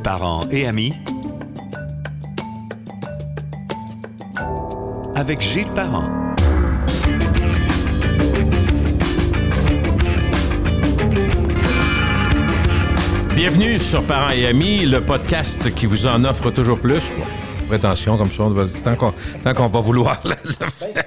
Parents et amis, avec Gilles Parent. Bienvenue sur Parents et amis, le podcast qui vous en offre toujours plus. Bon, prétention, comme ça, tant qu'on va vouloir le faire.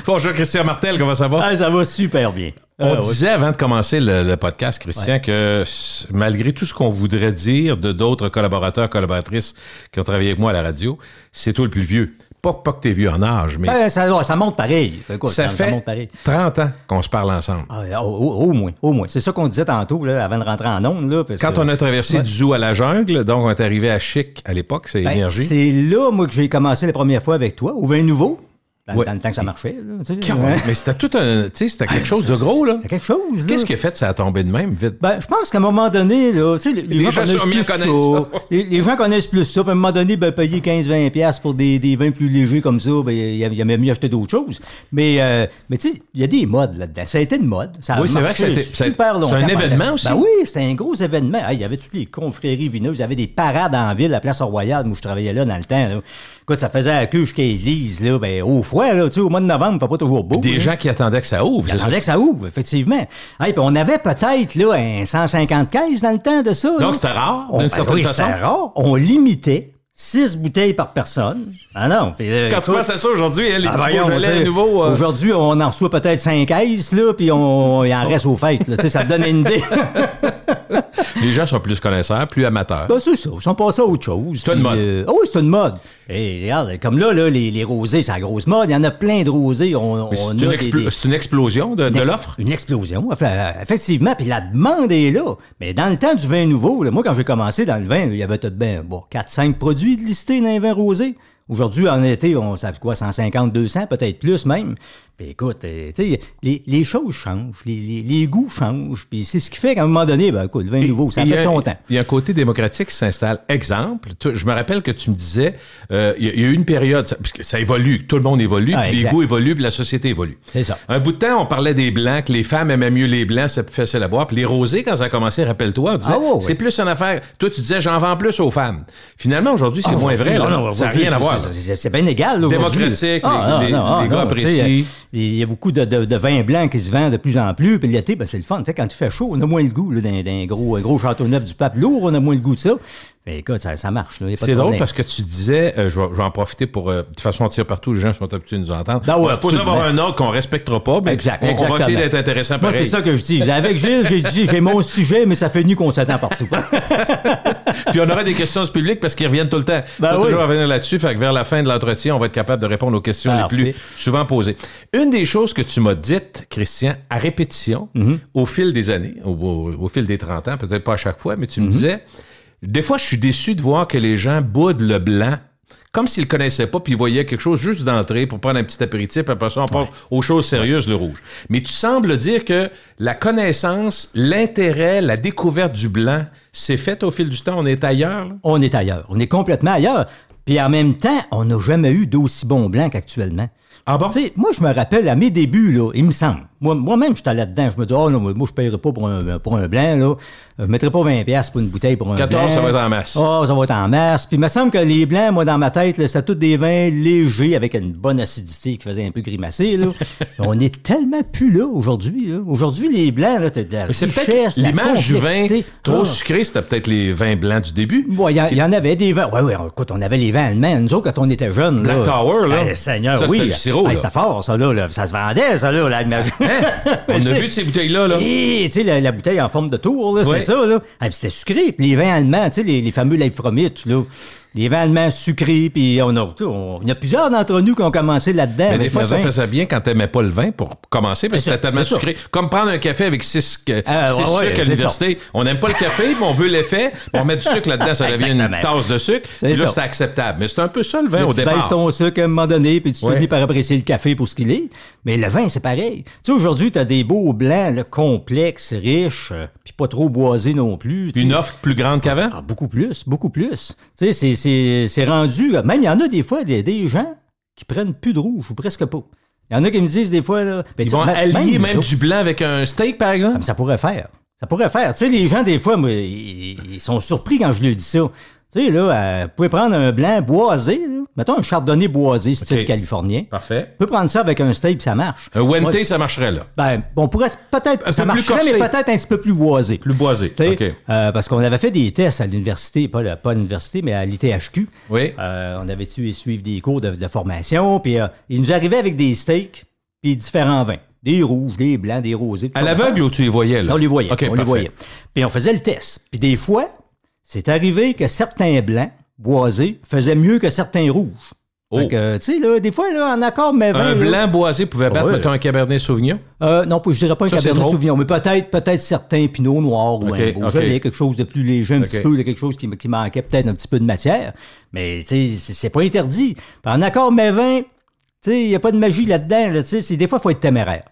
Bonjour Christian Martel, comment ça va? Ah, ça va super bien. On disait avant de commencer le podcast, Christian, que malgré tout ce qu'on voudrait dire de d'autres collaborateurs, collaboratrices qui ont travaillé avec moi à la radio, c'est toi le plus vieux. Pas que t'es vieux en âge, mais... Ça monte pareil. Écoute, ça fait monte pareil. 30 ans qu'on se parle ensemble. Au moins. C'est ça qu'on disait tantôt, là, avant de rentrer en ondes. Là, quand on a traversé du zoo à la jungle, donc on est arrivé à Chic à l'époque, c'est Énergie. C'est là, moi, que j'ai commencé la première fois avec toi, au vin nouveau. Dans le temps que ça marchait. Là, tu sais, mais c'était tout un... Tu sais, c'était quelque chose de gros, là. C'était quelque chose, là. Qu'est-ce qui a fait ça a tombé de même, vite? Je pense qu'à un moment donné, là, tu sais, les gens connaissent plus ça. Les gens connaissent plus ça. Puis à un moment donné, payer 15-20$ pour des vins plus légers comme ça, il y a mieux acheter d'autres choses. Mais tu sais, il y a des modes là-dedans. Ça a été une mode. Ça a c'est vrai que c'était super longtemps. C'est un événement aussi. Oui, c'était un gros événement. Il y avait toutes les confréries vineuses. Il y avait des parades en ville, à la Place Royale, où je travaillais là dans le temps. Là. Écoute, ça faisait la queue jusqu'à l'église, là, au froid, là, tu sais, au mois de novembre, il fait pas toujours beau. Des gens qui attendaient que ça ouvre, c'est ça? Attendaient que ça ouvre, effectivement. Puis on avait peut-être, là, un 150 caisses dans le temps de ça. Donc, là. c'était rare, d'une certaine façon. C'était rare. On limitait 6 bouteilles par personne. Ah non. Quand tu penses à ça aujourd'hui, les petits Beaujolais nouveaux... Aujourd'hui, on en reçoit peut-être 5 caisses, là, puis il en reste aux fêtes. Là, ça te donne une idée. Les gens sont plus connaisseurs, plus amateurs. C'est ça. Ils sont passés à autre chose. C'est une mode. Oui, c'est une mode. Et regarde, comme là, les rosés, c'est la grosse mode. Il y en a plein de rosés. C'est une explosion de l'offre? Une explosion, effectivement. Puis la demande est là. Mais dans le temps du vin nouveau, là, moi, quand j'ai commencé dans le vin, il y avait tout de 4-5 produits listés dans les vins rosés. Aujourd'hui, en été, on savait quoi, 150, 200, peut-être plus même. Puis écoute, tu sais, les choses changent, les goûts changent, puis c'est ce qui fait qu'à un moment donné, écoute, le vin nouveau, ça fait son temps. Il y a un côté démocratique qui s'installe. Exemple, je me rappelle que tu me disais, il y a eu une période, puisque ça évolue, tout le monde évolue, puis les goûts évoluent, puis la société évolue. C'est ça. Un bout de temps, on parlait des blancs, que les femmes aimaient mieux les blancs, c'est plus facile à boire, puis les rosés, quand ça a commencé, rappelle-toi, on disait, c'est plus une affaire. Toi, tu disais, j'en vends plus aux femmes. Finalement, aujourd'hui, c'est moins vrai. Ça n'a rien à voir. C'est bien égal, là, démocratique, les gars apprécient. Il y a beaucoup de vins blancs qui se vendent de plus en plus. Puis l'été, c'est le fun. Tu sais, quand il fait chaud, on a moins le goût d'un gros Châteauneuf du Pape lourd. On a moins le goût de ça. Mais écoute, ça marche. Là, c'est drôle parce que tu disais, je vais en profiter pour, de toute façon, on tire partout, les gens sont habitués de nous entendre. On va supposer avoir un autre qu'on ne respectera pas, mais on va essayer d'être intéressant pareil. Moi, c'est ça que je dis. Avec Gilles, j'ai dit, j'ai mon sujet, mais ça fait nu qu'on s'attend partout. Puis on aura des questions du public parce qu'ils reviennent tout le temps. Il faut toujours revenir là-dessus. Fait que vers la fin de l'entretien, on va être capable de répondre aux questions les plus souvent posées. Une des choses que tu m'as dites, Christian, à répétition, au fil des années, au fil des 30 ans, peut-être pas à chaque fois, mais tu me disais... Des fois, je suis déçu de voir que les gens boudent le blanc comme s'ils ne le connaissaient pas puis ils voyaient quelque chose juste d'entrée pour prendre un petit apéritif, après ça, on passe aux choses sérieuses, le rouge. Mais tu sembles dire que la connaissance, l'intérêt, la découverte du blanc, c'est fait au fil du temps. On est ailleurs, là? On est ailleurs. On est complètement ailleurs. Puis en même temps, on n'a jamais eu d'aussi bon blanc qu'actuellement. Ah bon? Tu sais, moi, je me rappelle, à mes débuts, là, il me semble, moi-même, j'étais là-dedans, je me dis, non, moi, je ne paierai pas pour un blanc, là. Je ne mettrai pas 20$ pour une bouteille pour un 14, blanc. 14, ça va être en masse. Ça va être en masse. Puis il me semble que les blancs, moi, dans ma tête, là, c'était tous des vins légers avec une bonne acidité qui faisait un peu grimacer, là. On est tellement plus là, aujourd'hui, là. Aujourd'hui, les blancs, là, t'as de la richesse, de la l'image du vin complexité. trop sucré, c'était peut-être les vins blancs du début. Il y en avait des vins. Oui, écoute, on avait les vins allemands. Nous autres, quand on était jeunes, Black Tower, là. Seigneur, ça, c'était du sirop, là. C'est fort, ça, là. Ça se vendait, ça, là. On a vu de ces bouteilles-là, là. Tu sais, la bouteille en forme de tour, là, c'est ça, là. Puis c'était sucré. Puis les vins allemands, tu sais, les fameux Leibfromit, là. Les vins allemands sucrés, puis il y a plusieurs d'entre nous qui ont commencé là-dedans. Mais des fois, ça faisait bien quand t'aimais pas le vin pour commencer, parce que c'était tellement sucré. Comme prendre un café avec 6 sucres à l'université. On n'aime pas le café, mais on veut l'effet. On met du sucre là-dedans, ça devient une tasse de sucre. Et là, c'est acceptable. Mais c'est un peu ça, le vin, au départ. Tu baisses ton sucre à un moment donné, puis tu finis par apprécier le café pour ce qu'il est. Mais le vin, c'est pareil. Tu sais, aujourd'hui, t'as des beaux blancs, là, complexes, riches, puis pas trop boisés non plus. Une offre plus grande qu'avant? Beaucoup plus, beaucoup plus. Tu sais, c'est rendu... Même il y en a des fois, des gens qui prennent plus de rouge, ou presque pas. Il y en a qui me disent des fois... Là, ils vont allier même du blanc avec un steak, par exemple? Ah, ça pourrait faire. Ça pourrait faire. Tu sais, les gens, des fois, moi, ils sont surpris quand je leur dis ça. Tu sais, là, vous pouvez prendre un blanc boisé, là. Mettons un chardonnay boisé, style californien. Parfait. Vous pouvez prendre ça avec un steak, puis ça marche. Un Wente, ça marcherait, là. Ben, on pourrait peut-être... Ça marcherait, mais peut-être un petit peu plus boisé. Plus boisé, OK. Parce qu'on avait fait des tests à l'université, pas à l'université, mais à l'ITHQ. Oui. On avait dû suivre des cours de formation, puis ils nous arrivaient avec des steaks, puis différents vins. Des rouges, des blancs, des rosés. À l'aveugle, ou tu les voyais, là? On les voyait, okay, les voyait. Puis on faisait le test. Puis des fois, c'est arrivé que certains blancs boisés faisaient mieux que certains rouges. Fait que, tu sais, là, des fois, là, en accord, mais un blanc boisé pouvait battre, mettons, un Cabernet Sauvignon? Non, je dirais pas un Cabernet Sauvignon, mais peut-être certains Pinot Noirs ou un Beaujolais, quelque chose de plus léger, un petit peu, quelque chose qui manquait peut-être un petit peu de matière. Mais, tu sais, c'est pas interdit. Puis en accord, mais vin, tu sais, il n'y a pas de magie là-dedans. Là, tu sais, des fois, il faut être téméraire.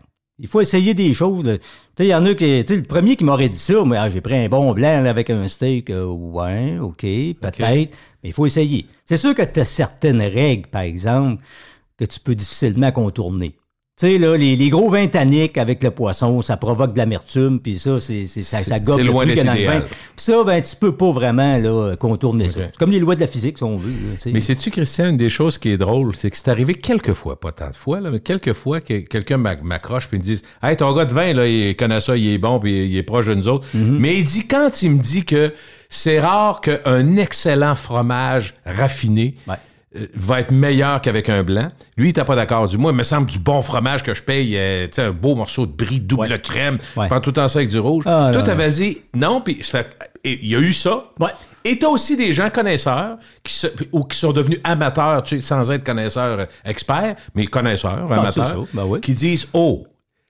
Il faut essayer des choses. Tu sais, il y en a qui... Tu sais, le premier qui m'aurait dit ça, moi, j'ai pris un bon blanc là, avec un steak. Ouais, OK, peut-être. Mais il faut essayer. C'est sûr que tu as certaines règles, par exemple, que tu peux difficilement contourner. Tu sais, là, les gros vins tanniques avec le poisson, ça provoque de l'amertume, puis ça, ça gobe le truc dans le vin. Puis ça, ben, tu peux pas vraiment là, contourner ça. C'est comme les lois de la physique, si on veut. Là, mais sais-tu, Christian, une des choses qui est drôle, c'est que c'est arrivé quelques fois, pas tant de fois, là, mais quelques fois que quelqu'un m'accroche puis me dise « Hey, ton gars de vin, là, il connaît ça, il est bon, puis il est proche de nous autres. Mais il dit, quand il me dit que c'est rare qu'un excellent fromage raffiné... va être meilleur qu'avec un blanc. Lui, il n'était pas d'accord. Moi, il me semble du bon fromage que je paye, un beau morceau de brie double crème, prends tout le temps ça avec du rouge. Toi, t'avais dit non, puis il y a eu ça. Ouais. Et t'as aussi des gens connaisseurs qui sont devenus amateurs, tu sais, sans être connaisseurs experts, mais connaisseurs, amateurs, qui disent « Oh,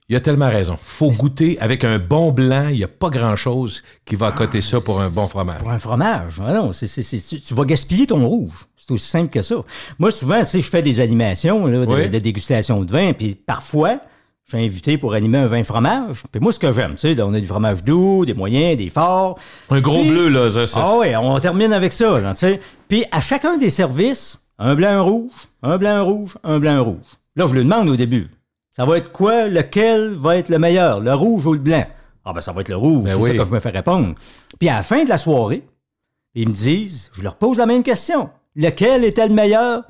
il a tellement raison. Faut goûter avec un bon blanc. Il n'y a pas grand-chose qui va coter ça pour un bon fromage. » Pour un fromage? Non, tu vas gaspiller ton rouge. C'est aussi simple que ça. Moi, souvent, tu sais, je fais des animations là, de dégustation de vin, puis parfois, je suis invité pour animer un vin fromage. Puis moi, ce que j'aime, tu sais, là, on a du fromage doux, des moyens, des forts. Un gros bleu, là, ça. Ah oui, on termine avec ça, là, tu sais. Puis à chacun des services, un blanc, un rouge, un blanc, un rouge, un blanc, un rouge. Là, je lui demande au début. Ça va être quoi? Lequel va être le meilleur? Le rouge ou le blanc? Ah ben ça va être le rouge, c'est ça que je me fais répondre. Puis à la fin de la soirée, ils me disent, je leur pose la même question. Lequel était le meilleur?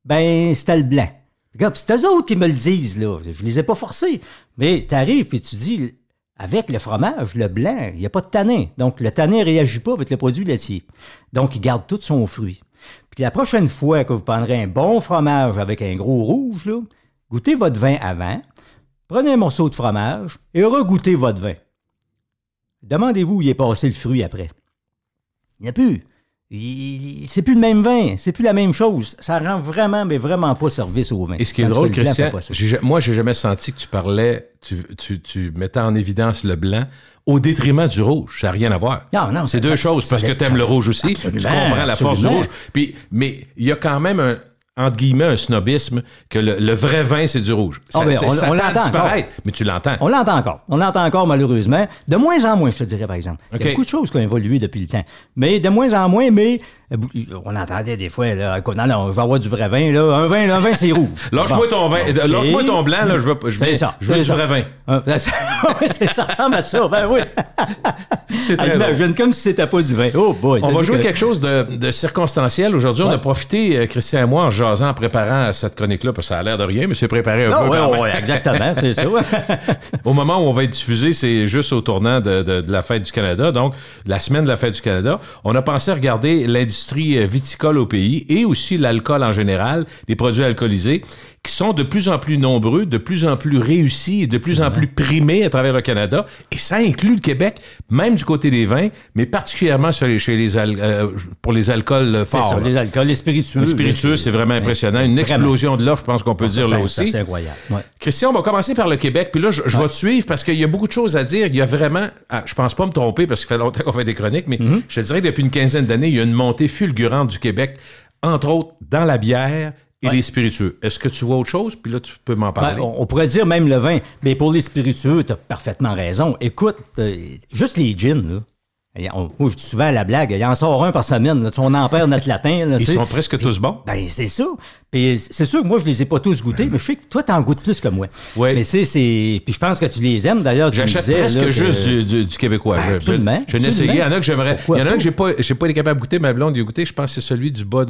Ben, c'était le blanc. Regarde, c'est eux autres qui me le disent, là. Je les ai pas forcés. Mais t'arrives et tu dis, avec le fromage, le blanc, il n'y a pas de tanin. Donc, le tanin ne réagit pas avec le produit laitier. Donc, il garde tout son fruit. Puis la prochaine fois que vous prendrez un bon fromage avec un gros rouge, là, goûtez votre vin avant, prenez un morceau de fromage et regoûtez votre vin. Demandez-vous où il est passé le fruit après. Il n'y a plus. C'est plus le même vin, c'est plus la même chose. Ça rend vraiment, mais vraiment pas service au vin. Et ce qui est drôle, Christian, moi, j'ai jamais senti que tu parlais, tu mettais en évidence le blanc au détriment du rouge. Ça n'a rien à voir. Non, c'est deux choses, parce que tu aimes le rouge aussi. Absolument, tu comprends la force du rouge. Mais il y a quand même entre guillemets, un snobisme, que le vrai vin, c'est du rouge. On l'entend encore. Mais tu l'entends. On l'entend encore. On l'entend encore, malheureusement. De moins en moins, je te dirais, par exemple. Il y a beaucoup de choses qui ont évolué depuis le temps. Mais de moins en moins, mais on entendait des fois, là, non, je vais avoir du vrai vin, là. Un vin, c'est rouge. Lâche-moi ton vin. Okay. Lâche-moi ton blanc, là, je veux du vrai vin. Ça ressemble à ça, ben oui. C'est très imagine, comme si c'était pas du vin. Oh boy. On va jouer quelque chose de circonstanciel. Aujourd'hui, on a profité, Christian et moi, en jasant, en préparant cette chronique-là, parce que ça a l'air de rien, mais c'est préparé un peu. Oui, exactement, c'est ça. Au moment où on va être diffusé, c'est juste au tournant de la Fête du Canada, donc la semaine de la Fête du Canada. On a pensé à regarder l'industrie viticole au pays et aussi l'alcool en général, les produits alcoolisés, qui sont de plus en plus nombreux, de plus en plus réussis et de plus en plus primés à travers le Canada. Et ça inclut le Québec, même du côté des vins, mais particulièrement pour les alcools forts. C'est ça, les alcools, les spiritueux. Les spiritueux, c'est vraiment impressionnant. Une explosion de l'offre, je pense qu'on peut dire là aussi. C'est incroyable. Ouais. Christian, on va commencer par le Québec. Puis là, je vais te suivre parce qu'il y a beaucoup de choses à dire. Il y a vraiment... je pense pas me tromper parce qu'il fait longtemps qu'on fait des chroniques, mais je te dirais que depuis une quinzaine d'années, il y a une montée fulgurante du Québec, entre autres dans la bière et les spiritueux. Est-ce que tu vois autre chose? Puis là, tu peux m'en parler. On pourrait dire même le vin. Mais pour les spiritueux, tu as parfaitement raison. Écoute, juste les gins, là. Moi, je dis souvent à la blague, il en sort un par semaine. Là, on en perd notre latin. Là, ils sont presque tous bons. Ben, c'est ça. Puis c'est sûr que moi, je les ai pas tous goûtés, mais je sais que toi, t'en goûtes plus que moi. Oui. Mais puis je pense que tu les aimes, d'ailleurs. J'achète presque juste du québécois. Ben, absolument. Je n'ai essayé. Il y en a que j'aimerais. Il y en a un que j'ai pas été capable de goûter, ma blonde y a goûté. Je pense que c'est celui du bas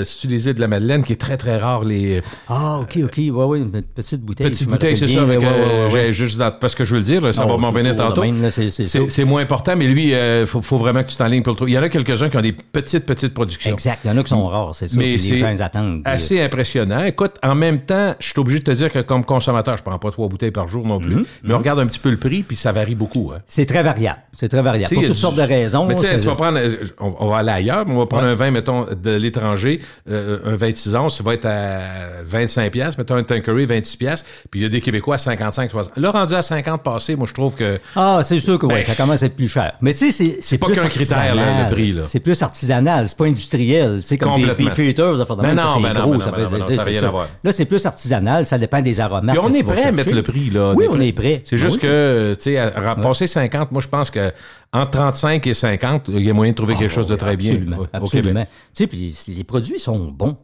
si tu les îles de la Madeleine, qui est très, très rare. OK. Ouais, une petite bouteille. Petite bouteille, c'est ça. Juste parce que je veux le dire, ça va m'en venir tantôt. C'est moins important, mais lui, il faut vraiment que tu t'enlignes pour le trouver. Il y en a quelques-uns qui ont des petites productions. Exact. Il y en a qui sont rares, c'est ça. Mais les gens attendent. Assez impressionnant. Écoute, en même temps, je suis obligé de te dire que comme consommateur, je prends pas 3 bouteilles par jour non plus, mais on regarde un petit peu le prix, puis ça varie beaucoup. Hein. C'est très variable. Pour toutes sortes de raisons. Mais tu sais, tu vas prendre, on va aller ailleurs, mais on va prendre un vin, mettons, de l'étranger, un 26 onces, ça va être à 25$, mettons un Tanqueray, 26$, puis il y a des Québécois à 55, 60. Là, rendu à 50 passé, moi, je trouve que... Ah, c'est sûr que oui, ça commence à être plus cher. Mais tu sais, c'est pas qu'un critère, là, le prix, là. C'est plus artisanal, c'est pas industriel. Tu sais, comme des beefeaters, ça fait ça n'a rien à voir. Là, c'est plus artisanal, ça dépend des aromates. Puis on est prêt à mettre le prix, là. Oui, on est prêt. C'est juste que, tu sais, à passer 50, moi, je pense que entre 35 et 50, il y a moyen de trouver quelque chose de très bien au Québec. Tu sais, puis les produits sont bons.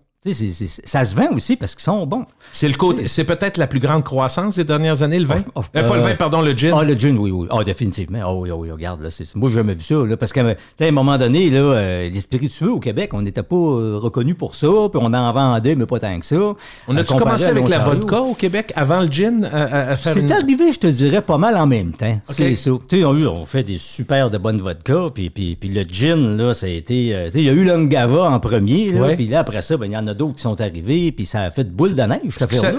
Ça se vend aussi parce qu'ils sont bons. C'est peut-être la plus grande croissance des dernières années, le vin? Pas le vin, pardon, le gin. Ah, le gin, oui. Ah, définitivement. Ah, oui, regarde, là, moi, j'ai jamais vu ça, là, parce qu'à un moment donné, là, les spiritueux au Québec, on n'était pas reconnus pour ça, puis on en vendait, mais pas tant que ça. On a-tu commencé avec la vodka au Québec avant le gin à faire C'est arrivé, je te dirais, pas mal en même temps. Okay. C'est ça. Tu sais, on fait des super de bonnes vodka, puis le gin, là, ça a été... il y a eu l'Angava en premier, là, puis là, après ça, il y en a d'autres qui sont arrivés, puis ça a fait boule de neige, cette affaire-là.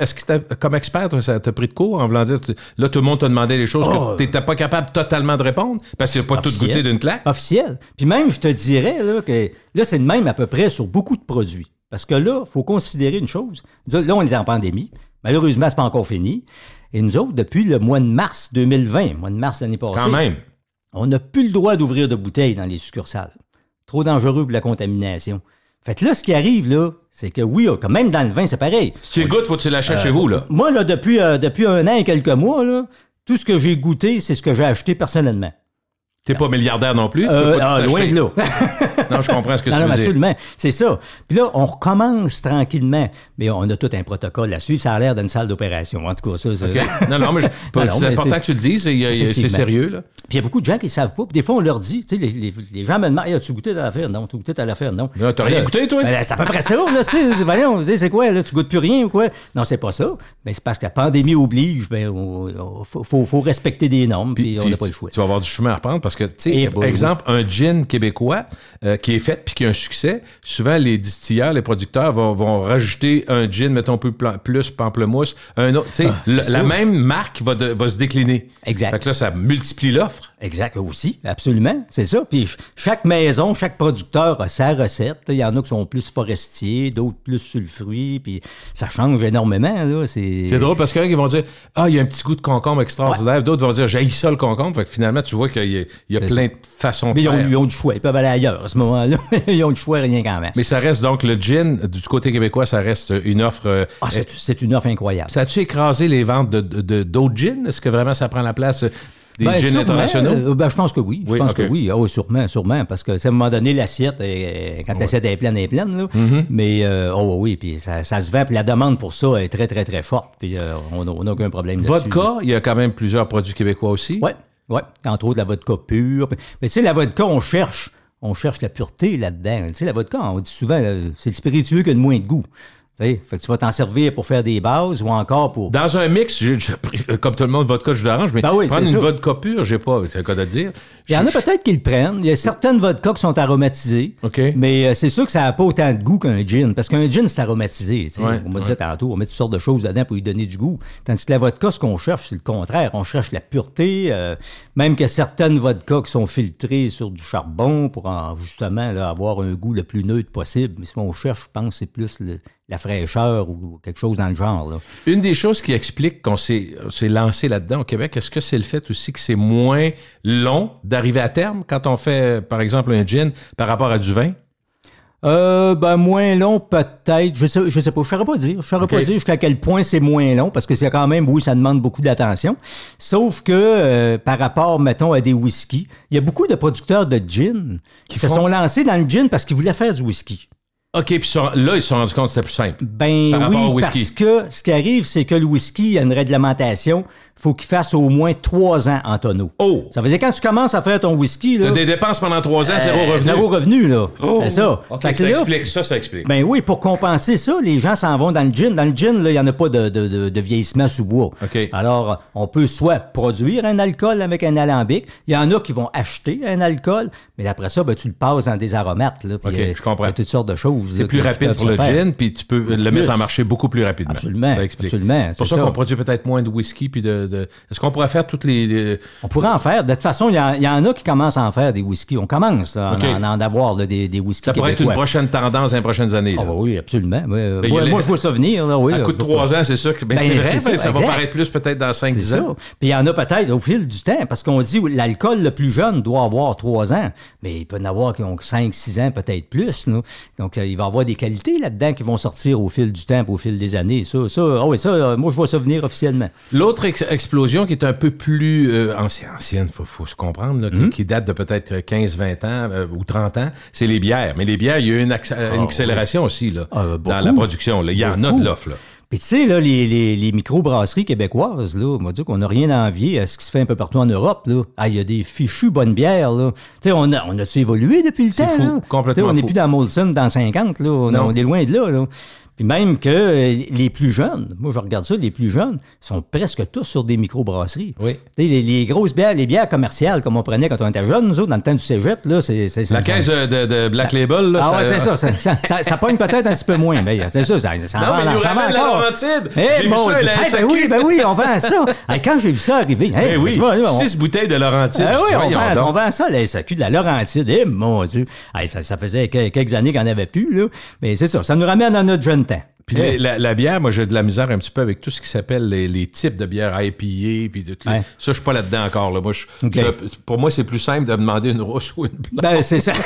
Est-ce que, comme expert, ça t'a pris de cours en voulant dire, là, tout le monde t'a demandé des choses que tu n'étais pas capable totalement de répondre, parce qu'il n'y a pas tout goûté d'une claque? Officiel. Puis même, je te dirais là, que là, c'est le même à peu près sur beaucoup de produits. Parce que là, il faut considérer une chose. Là, on est en pandémie. Malheureusement, c'est pas encore fini. Et nous autres, depuis le mois de mars 2020, mois de mars l'année passée, quand même, on n'a plus le droit d'ouvrir de bouteilles dans les succursales. Trop dangereux pour la contamination. Fait que là, ce qui arrive, là, c'est que oui, quand même dans le vin, c'est pareil. Si tu goûtes, faut que tu l'achètes chez vous, là. Moi, là, depuis 1 an et quelques mois, là, tout ce que j'ai goûté, c'est ce que j'ai acheté personnellement. T'es pas milliardaire non plus? Loin de là. Non, je comprends ce que tu veux dire. Absolument, c'est ça. Puis là, on recommence tranquillement, mais on a tout un protocole à suivre. Ça a l'air d'une salle d'opération. En tout cas, ça, c'est... Okay. Non, mais c'est important que tu le dises. C'est sérieux, là. Puis il y a beaucoup de gens qui ne savent pas. Puis des fois, on leur dit, tu sais, les gens me demandent, hey, as-tu goûté à l'affaire? Non, tu goûté à l'affaire? Non. T'as rien goûté, toi? C'est à peu près ça, là, tu sais. Voyons, c'est quoi, là? Tu goûtes plus rien ou quoi? Non, c'est pas ça. Mais c'est parce que la pandémie oblige, faut respecter des normes, puis on n'a pas le choix. Tu vas avoir du chemin à reprendre parce que, tu sais, par exemple, un gin québécois qui est fait puis qui a un succès, souvent les distilleurs, les producteurs vont rajouter un gin, mettons, plus pamplemousse, un autre. Tu sais, la même marque va se décliner. Exact. Fait que là, ça multiplie l'offre. Exact, aussi, absolument, c'est ça. Puis chaque maison, chaque producteur a sa recette. Il y en a qui sont plus forestiers, d'autres plus sur le fruit, puis ça change énormément. Là. C'est drôle parce qu'il y en a qui vont dire « Ah, il y a un petit goût de concombre extraordinaire. Ouais. » D'autres vont dire « J'haïs ça, le concombre. » Fait que finalement, tu vois qu'il y a plein de façons de faire. Ils ont du choix. Ils peuvent aller ailleurs à ce moment-là. Ils ont du choix, rien qu'en masse. Mais ça reste donc le gin, du côté québécois, ça reste une offre... c'est une offre incroyable. Ça a-tu écrasé les ventes d'autres gins? Est-ce que vraiment ça prend la place... Des gins internationaux? Je pense que oui. Je pense que oui. Oh, sûrement. Parce que, à un moment donné, l'assiette, quand l'assiette est pleine, elle est pleine. Là. Mm-hmm. Mais, oui. Puis ça se vend. Puis la demande pour ça est très, très, très forte. Puis on n'a aucun problème là-dessus. Vodka, il y a quand même plusieurs produits québécois aussi. Oui. Entre autres, la vodka pure. Mais tu sais, la vodka, on cherche la pureté là-dedans. Tu sais, la vodka, on dit souvent, c'est le spiritueux qui a de moins de goût. Fait que tu vas t'en servir pour faire des bases ou encore pour... Dans un mix, j'ai pris, comme tout le monde, vodka, jus d'orange, mais prendre une vodka pure, j'ai pas, c'est le cas de dire. Il y en a peut-être qui le prennent. Il y a certaines vodkas qui sont aromatisées. Okay. Mais c'est sûr que ça n'a pas autant de goût qu'un gin. Parce qu'un gin, c'est aromatisé. On m'a dit tantôt, on met toutes sortes de choses dedans pour lui donner du goût. Tandis que la vodka, ce qu'on cherche, c'est le contraire. On cherche la pureté. Même que certaines vodkas qui sont filtrées sur du charbon pour justement là, avoir un goût le plus neutre possible. Mais ce qu'on cherche, je pense, c'est plus la fraîcheur ou quelque chose dans le genre. Là. Une des choses qui explique qu'on s'est lancé là-dedans au Québec, est-ce que c'est le fait aussi que c'est moins long d'arriver à terme quand on fait, par exemple, un gin par rapport à du vin? Moins long, peut-être. Je sais pas. Je ne saurais pas dire. Je ne saurais pas dire jusqu'à quel point c'est moins long, parce que c'est quand même, oui, ça demande beaucoup d'attention. Sauf que, par rapport, mettons, à des whiskies, il y a beaucoup de producteurs de gin qui se sont lancés dans le gin parce qu'ils voulaient faire du whisky. OK, puis là, ils se sont rendus compte que c'était plus simple. Ben par rapport au oui, whisky. parce que ce qui arrive, c'est que le whisky, il y a une réglementation. Il faut qu'il fasse au moins 3 ans en tonneau. Oh! Ça veut dire quand tu commences à faire ton whisky, là... T'as des dépenses pendant 3 ans, zéro revenu. Zéro revenu, là. Oh! C'est ça. OK, Fait que ça là, explique. Ça explique. Ben oui, pour compenser ça, les gens s'en vont dans le gin. Dans le gin, là, il n'y en a pas de vieillissement sous bois. OK. Alors, on peut soit produire un alcool avec un alambic. Il y en a qui vont acheter un alcool, mais après ça, ben, tu le passes dans des aromates. Là, puis, OK, je comprends. Il y a toutes sortes de choses. C'est là, plus qui rapide peuvent pour se le faire. gin, puis tu peux le mettre en marché beaucoup plus rapidement. Absolument. Ça explique. Absolument. C'est pour ça qu'on produit peut-être moins de whisky. Puis Est-ce qu'on pourrait faire toutes les... On pourrait en faire. De toute façon, il y en a qui commencent à en faire des whiskies. On commence là, OK. en avoir là, des whiskies Ça pourrait être québécois. une prochaine tendance dans les prochaines années. Ah là. bah oui, absolument. Moi, il y a moi, je vois ça venir. Là, oui, À là, coup de 3 ans, c'est ça. Ben, c'est vrai, c'est ça va exact. paraître plus peut-être dans 5-10 C'est ans. ça. Puis il y en a peut-être au fil du temps, parce qu'on dit l'alcool le plus jeune doit avoir 3 ans, mais il peut y en avoir qui ont 5-6 ans, peut-être plus. Là. Donc, il va y avoir des qualités là-dedans qui vont sortir au fil du temps, au fil des années. Ça, moi, je vois ça venir officiellement. L'autre explosion qui est un peu plus ancienne, faut se comprendre, là, qui date de peut-être 15-20 ans ou 30 ans, c'est les bières. Mais les bières, il y a eu une accélération aussi là, dans la production. Là. Il y en a de l'offre. Là. Puis tu sais, là, les microbrasseries québécoises, là, on va dire qu'on n'a rien à envier à ce qui se fait un peu partout en Europe. Là. Ah, il y a des fichues bonnes bières. Là. Tu sais, on a-tu évolué depuis le temps? C'est fou, là? complètement on n'est fou. plus dans Molson dans 50, là. On est loin de là. Là. Puis même que les plus jeunes, moi je regarde ça, les plus jeunes sont presque tous sur des microbrasseries. Oui. Tu sais, les grosses bières, les bières commerciales comme on prenait quand on était jeunes, nous autres, dans le temps du cégep, là, c'est La caisse de Black Label, là, ah ouais, c'est ça. Ça pogne peut-être un petit peu moins, mais c'est ça. Ça Non, mais va, il nous ça va ramène la encore. Laurentide. Eh, J'ai mon vu ça, Dieu. la SAQ. Ben oui, on vend ça. Quand j'ai vu ça arriver, Eh oui, 6 bouteilles de Laurentide. Ah oui, Voyons donc. on vend ça, la SAQ de la Laurentide. Eh, mon Dieu. Ça faisait quelques années qu'on n'avait plus, là. Mais c'est ça nous ramène à notre jeune temps. Puis la bière, moi, j'ai de la misère un petit peu avec tout ce qui s'appelle les types de bière IPA. Puis de tout. Ouais. Ça, je suis pas là-dedans encore. Là. Moi, pour moi, c'est plus simple de demander une rousse ou une blanche. Ben, c'est ça. Non,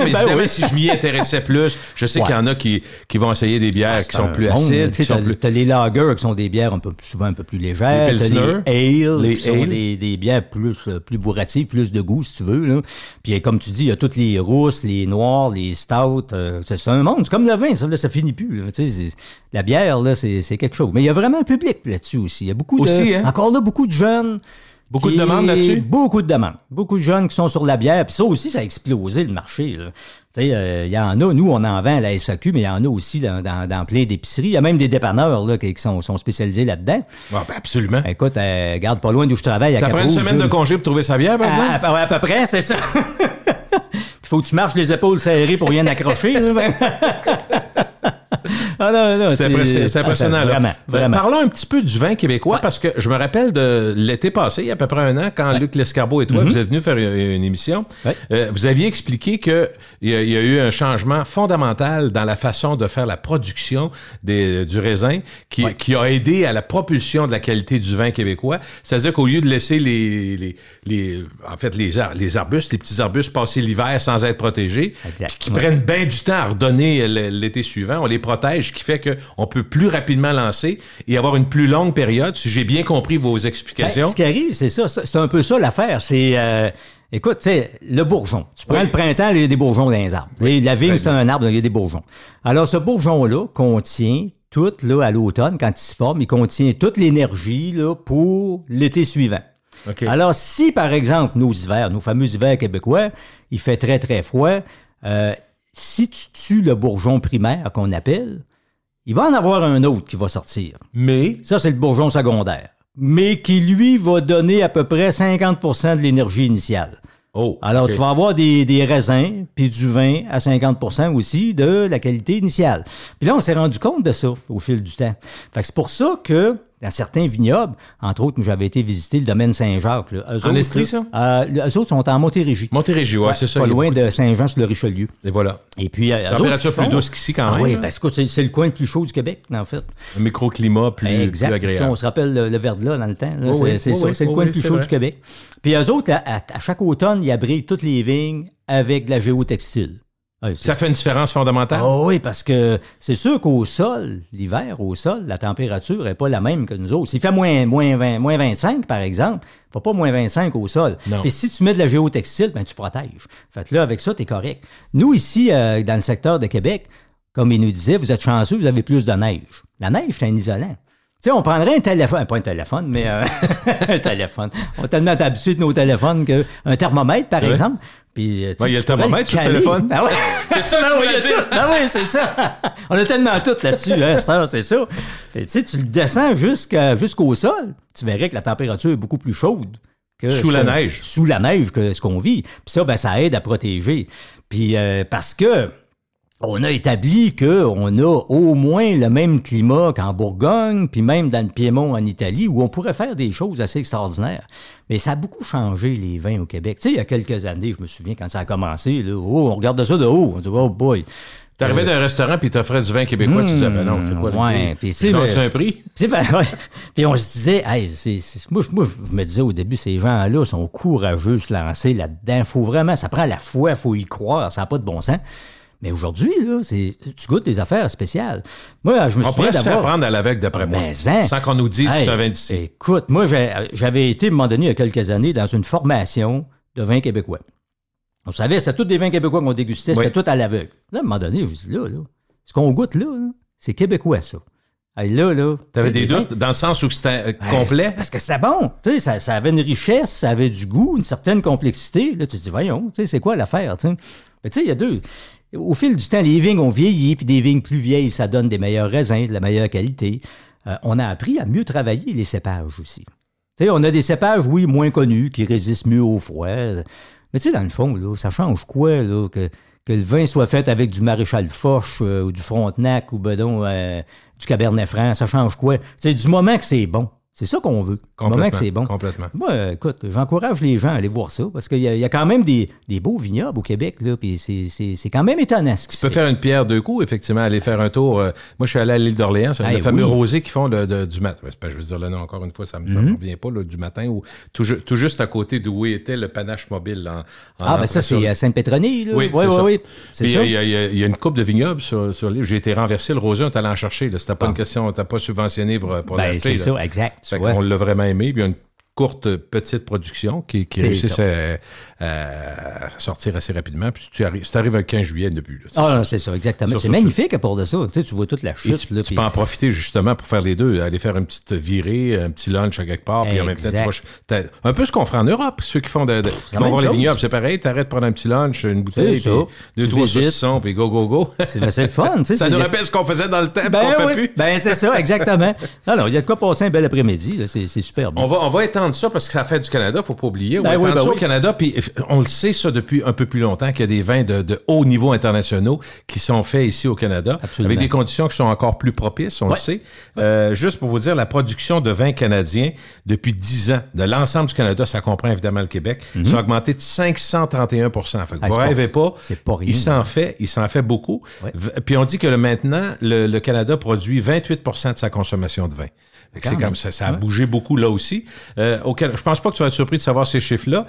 mais Ben évidemment, oui. si je m'y intéressais plus, je sais qu'il y en a qui vont essayer des bières qui sont plus acides. Tu sais, t'as les lagers qui sont des bières souvent un peu plus légères. Les T'as Pilsner. les ale, Les qui sont ale. des bières plus bourratives, plus de goût, si tu veux. Là. Puis comme tu dis, il y a toutes les rousses, les noires, les stouts. C'est un monde. C'est comme le vin, ça finit plus. Là. Tu sais, la bière, là, c'est quelque chose. Mais il y a vraiment un public là-dessus aussi. Il y a beaucoup Aussi, hein? Encore là, beaucoup de jeunes. Beaucoup de demandes là-dessus? Beaucoup de demandes. Beaucoup de jeunes qui sont sur la bière. Puis ça aussi, ça a explosé le marché. Tu sais, il y en a, nous, on en vend à la SAQ, mais il y en a aussi dans plein d'épiceries. Il y a même des dépanneurs là, qui sont spécialisés là-dedans. Ah, ben absolument. Écoute, garde pas loin d'où je travaille. Ça prend une semaine de congé pour trouver sa bière, par exemple? À peu près, c'est ça. Il faut que tu marches les épaules serrées pour rien accrocher. Ah non, C'est impressionnant. Là. Vraiment. Parlons un petit peu du vin québécois, parce que je me rappelle de l'été passé, il y a à peu près un an, quand Luc Lescarbot et toi, vous êtes venus faire une émission, vous aviez expliqué qu'il y a eu un changement fondamental dans la façon de faire la production du raisin qui a aidé à la propulsion de la qualité du vin québécois. C'est-à-dire qu'au lieu de laisser les arbustes, les petits arbustes passer l'hiver sans être protégés, puis qui prennent bien du temps à redonner l'été suivant, on les protège, ce qui fait qu'on peut plus rapidement lancer et avoir une plus longue période, si j'ai bien compris vos explications. Ce qui arrive, c'est ça. C'est un peu ça l'affaire. C'est... écoute, tu sais, le bourgeon. Tu prends le printemps, il y a des bourgeons dans les arbres. La vigne, c'est un arbre, il y a des bourgeons. Alors, ce bourgeon-là contient tout, là, à l'automne, quand il se forme, il contient toute l'énergie, là, pour l'été suivant. Okay. Alors, si, par exemple, nos fameux hivers québécois, il fait très, très froid, si tu tues le bourgeon primaire qu'on appelle, il va en avoir un autre qui va sortir. Mais ça, c'est le bourgeon secondaire. Mais qui, lui, va donner à peu près 50% de l'énergie initiale. Oh, alors, okay. Tu vas avoir des raisins puis du vin à 50% aussi de la qualité initiale. Puis là, on s'est rendu compte de ça au fil du temps. Fait que c'est pour ça que dans certains vignobles, entre autres, j'avais été visiter le domaine Saint-Jacques. Là. En Estrie, ça? Eux autres sont en Montérégie. Montérégie, oui, c'est ça. Pas loin de Saint-Jean-sur-le-Richelieu. Et voilà. Et puis, température plus douce qu'ici quand même. Oui, parce que c'est le coin le plus chaud du Québec, en fait. Un microclimat plus agréable. Puis on se rappelle le Verglas dans le temps. Là, c'est ça, c'est le coin le plus chaud du Québec. Puis eux autres, à chaque automne, ils abritent toutes les vignes avec de la géotextile. Ça fait une différence fondamentale? Oh oui, parce que c'est sûr qu'au sol, l'hiver, au sol, la température n'est pas la même que nous autres. S'il fait moins 25, par exemple, il ne faut pas moins 25 au sol. Puis si tu mets de la géotextile, ben tu protèges. Fait que là, avec ça, tu es correct. Nous, ici, dans le secteur de Québec, comme il nous disait, vous êtes chanceux, vous avez plus de neige. La neige, c'est un isolant. Tu sais, on prendrait un téléphone, pas un téléphone, mais un téléphone. On est tellement habitué de nos téléphones qu'un thermomètre, par exemple. Puis, il y a le thermomètre sur le téléphone. Ben ouais. C'est ça que tu voulais dire. Ben oui, c'est ça. On a tellement tout là-dessus, hein, c'est ça. Et, tu sais, tu le descends jusqu'au sol, tu verrais que la température est beaucoup plus chaude. Sous la neige. Sous la neige que ce qu'on vit. Puis ça, ben, ça aide à protéger. Puis parce que on a établi qu'on a au moins le même climat qu'en Bourgogne, puis même dans le Piémont en Italie, où on pourrait faire des choses assez extraordinaires. Mais ça a beaucoup changé, les vins au Québec. Tu sais, il y a quelques années, je me souviens, quand ça a commencé, là, on regardait ça de haut. On dit, oh boy. T'arrivais dans un restaurant puis t'offrais du vin québécois, tu disais, ben non, c'est quoi le prix? Puis tu un prix? Puis on se disait, hey, moi, je me disais au début, ces gens-là sont courageux de se lancer là-dedans. Faut vraiment, ça prend la foi, faut y croire, ça n'a pas de bon sens. Mais aujourd'hui, là, tu goûtes des affaires spéciales. Moi, je me souviens On pourrait se faire prendre à l'avec, d'après moi, sans qu'on nous dise que c'est un vin d'ici. Écoute, moi, j'avais été, à un moment donné, il y a quelques années, dans une formation de vins québécois. On savait, c'était tous des vins québécois qu'on dégustait, c'était tout à l'aveugle. Là, à un moment donné, je me dis, là, ce qu'on goûte là, c'est québécois, ça. Là, t'avais des doutes dans le sens où c'était complet? C'est parce que c'était bon. Tu sais, ça avait une richesse, ça avait du goût, une certaine complexité. Là, tu te dis, voyons, tu sais, c'est quoi l'affaire, tu sais? Mais tu sais, il y a deux. Au fil du temps, les vignes ont vieilli, puis des vignes plus vieilles, ça donne des meilleurs raisins, de la meilleure qualité. On a appris à mieux travailler les cépages aussi. Tu sais, on a des cépages, oui, moins connus, qui résistent mieux au froid. Mais tu sais, dans le fond, là, ça change quoi, là, que le vin soit fait avec du Maréchal Foch ou du Frontenac ou du Cabernet Franc, ça change quoi? C'est du moment que c'est bon. C'est ça qu'on veut. Du moment que c'est bon. Complètement. Moi, écoute, j'encourage les gens à aller voir ça parce qu'il y a quand même des beaux vignobles au Québec, là, puis c'est quand même étonnant ce qui se fait. Tu peux faire une pierre deux coups, effectivement, aller faire un tour. Moi, je suis allé à l'île d'Orléans, c'est le fameux rosé qu'ils font du matin. Je veux dire, là, non, encore une fois, ça me revient pas, là, du matin, ou tout juste à côté d'où était le panache mobile. Ben ça, c'est à Sainte-Pétronille, là. Oui, c'est ça. Il y a une coupe de vignobles sur l'île. J'ai été renversé, le rosé, on est allé en chercher. C'était pas une question, t'as pas subventionné pour l'acheter. C'est ça, exact. On l'a vraiment aimé. Puis il y a une courte petite production qui réussit à sortir assez rapidement. Puis tu arrives le 15 juillet depuis. Là, non, c'est ça, exactement. C'est magnifique à part de ça. Tu vois toute la chute. Tu peux en profiter justement pour faire les deux. Aller faire une petite virée, un petit lunch à quelque part. Puis en même temps, un peu ce qu'on fera en Europe. Ceux qui font qui vont voir les vignobles, c'est pareil. T'arrêtes de prendre un petit lunch, une bouteille, puis 2-3 saucissons, puis go. C'est le fun. Ça nous rappelle ce qu'on faisait dans le temps, qu'on fait plus. Ben c'est ça, exactement. Non, il y a de quoi passer un bel après-midi. C'est super bien. On va étendre ça parce que ça fait du Canada, faut pas oublier. On va étendre ça au Canada, puis on le sait ça depuis un peu plus longtemps qu'il y a des vins de haut niveau internationaux qui sont faits ici au Canada, avec des conditions qui sont encore plus propices, on le sait. Juste pour vous dire, la production de vins canadiens depuis 10 ans, de l'ensemble du Canada, ça comprend évidemment le Québec, ça a augmenté de 531 %. Fait que vous rêvez pas, il s'en fait beaucoup. Ouais. Puis on dit que maintenant, le Canada produit 28 % de sa consommation de vin. C'est comme ça a bougé beaucoup là aussi. Je pense pas que tu vas être surpris de savoir ces chiffres-là.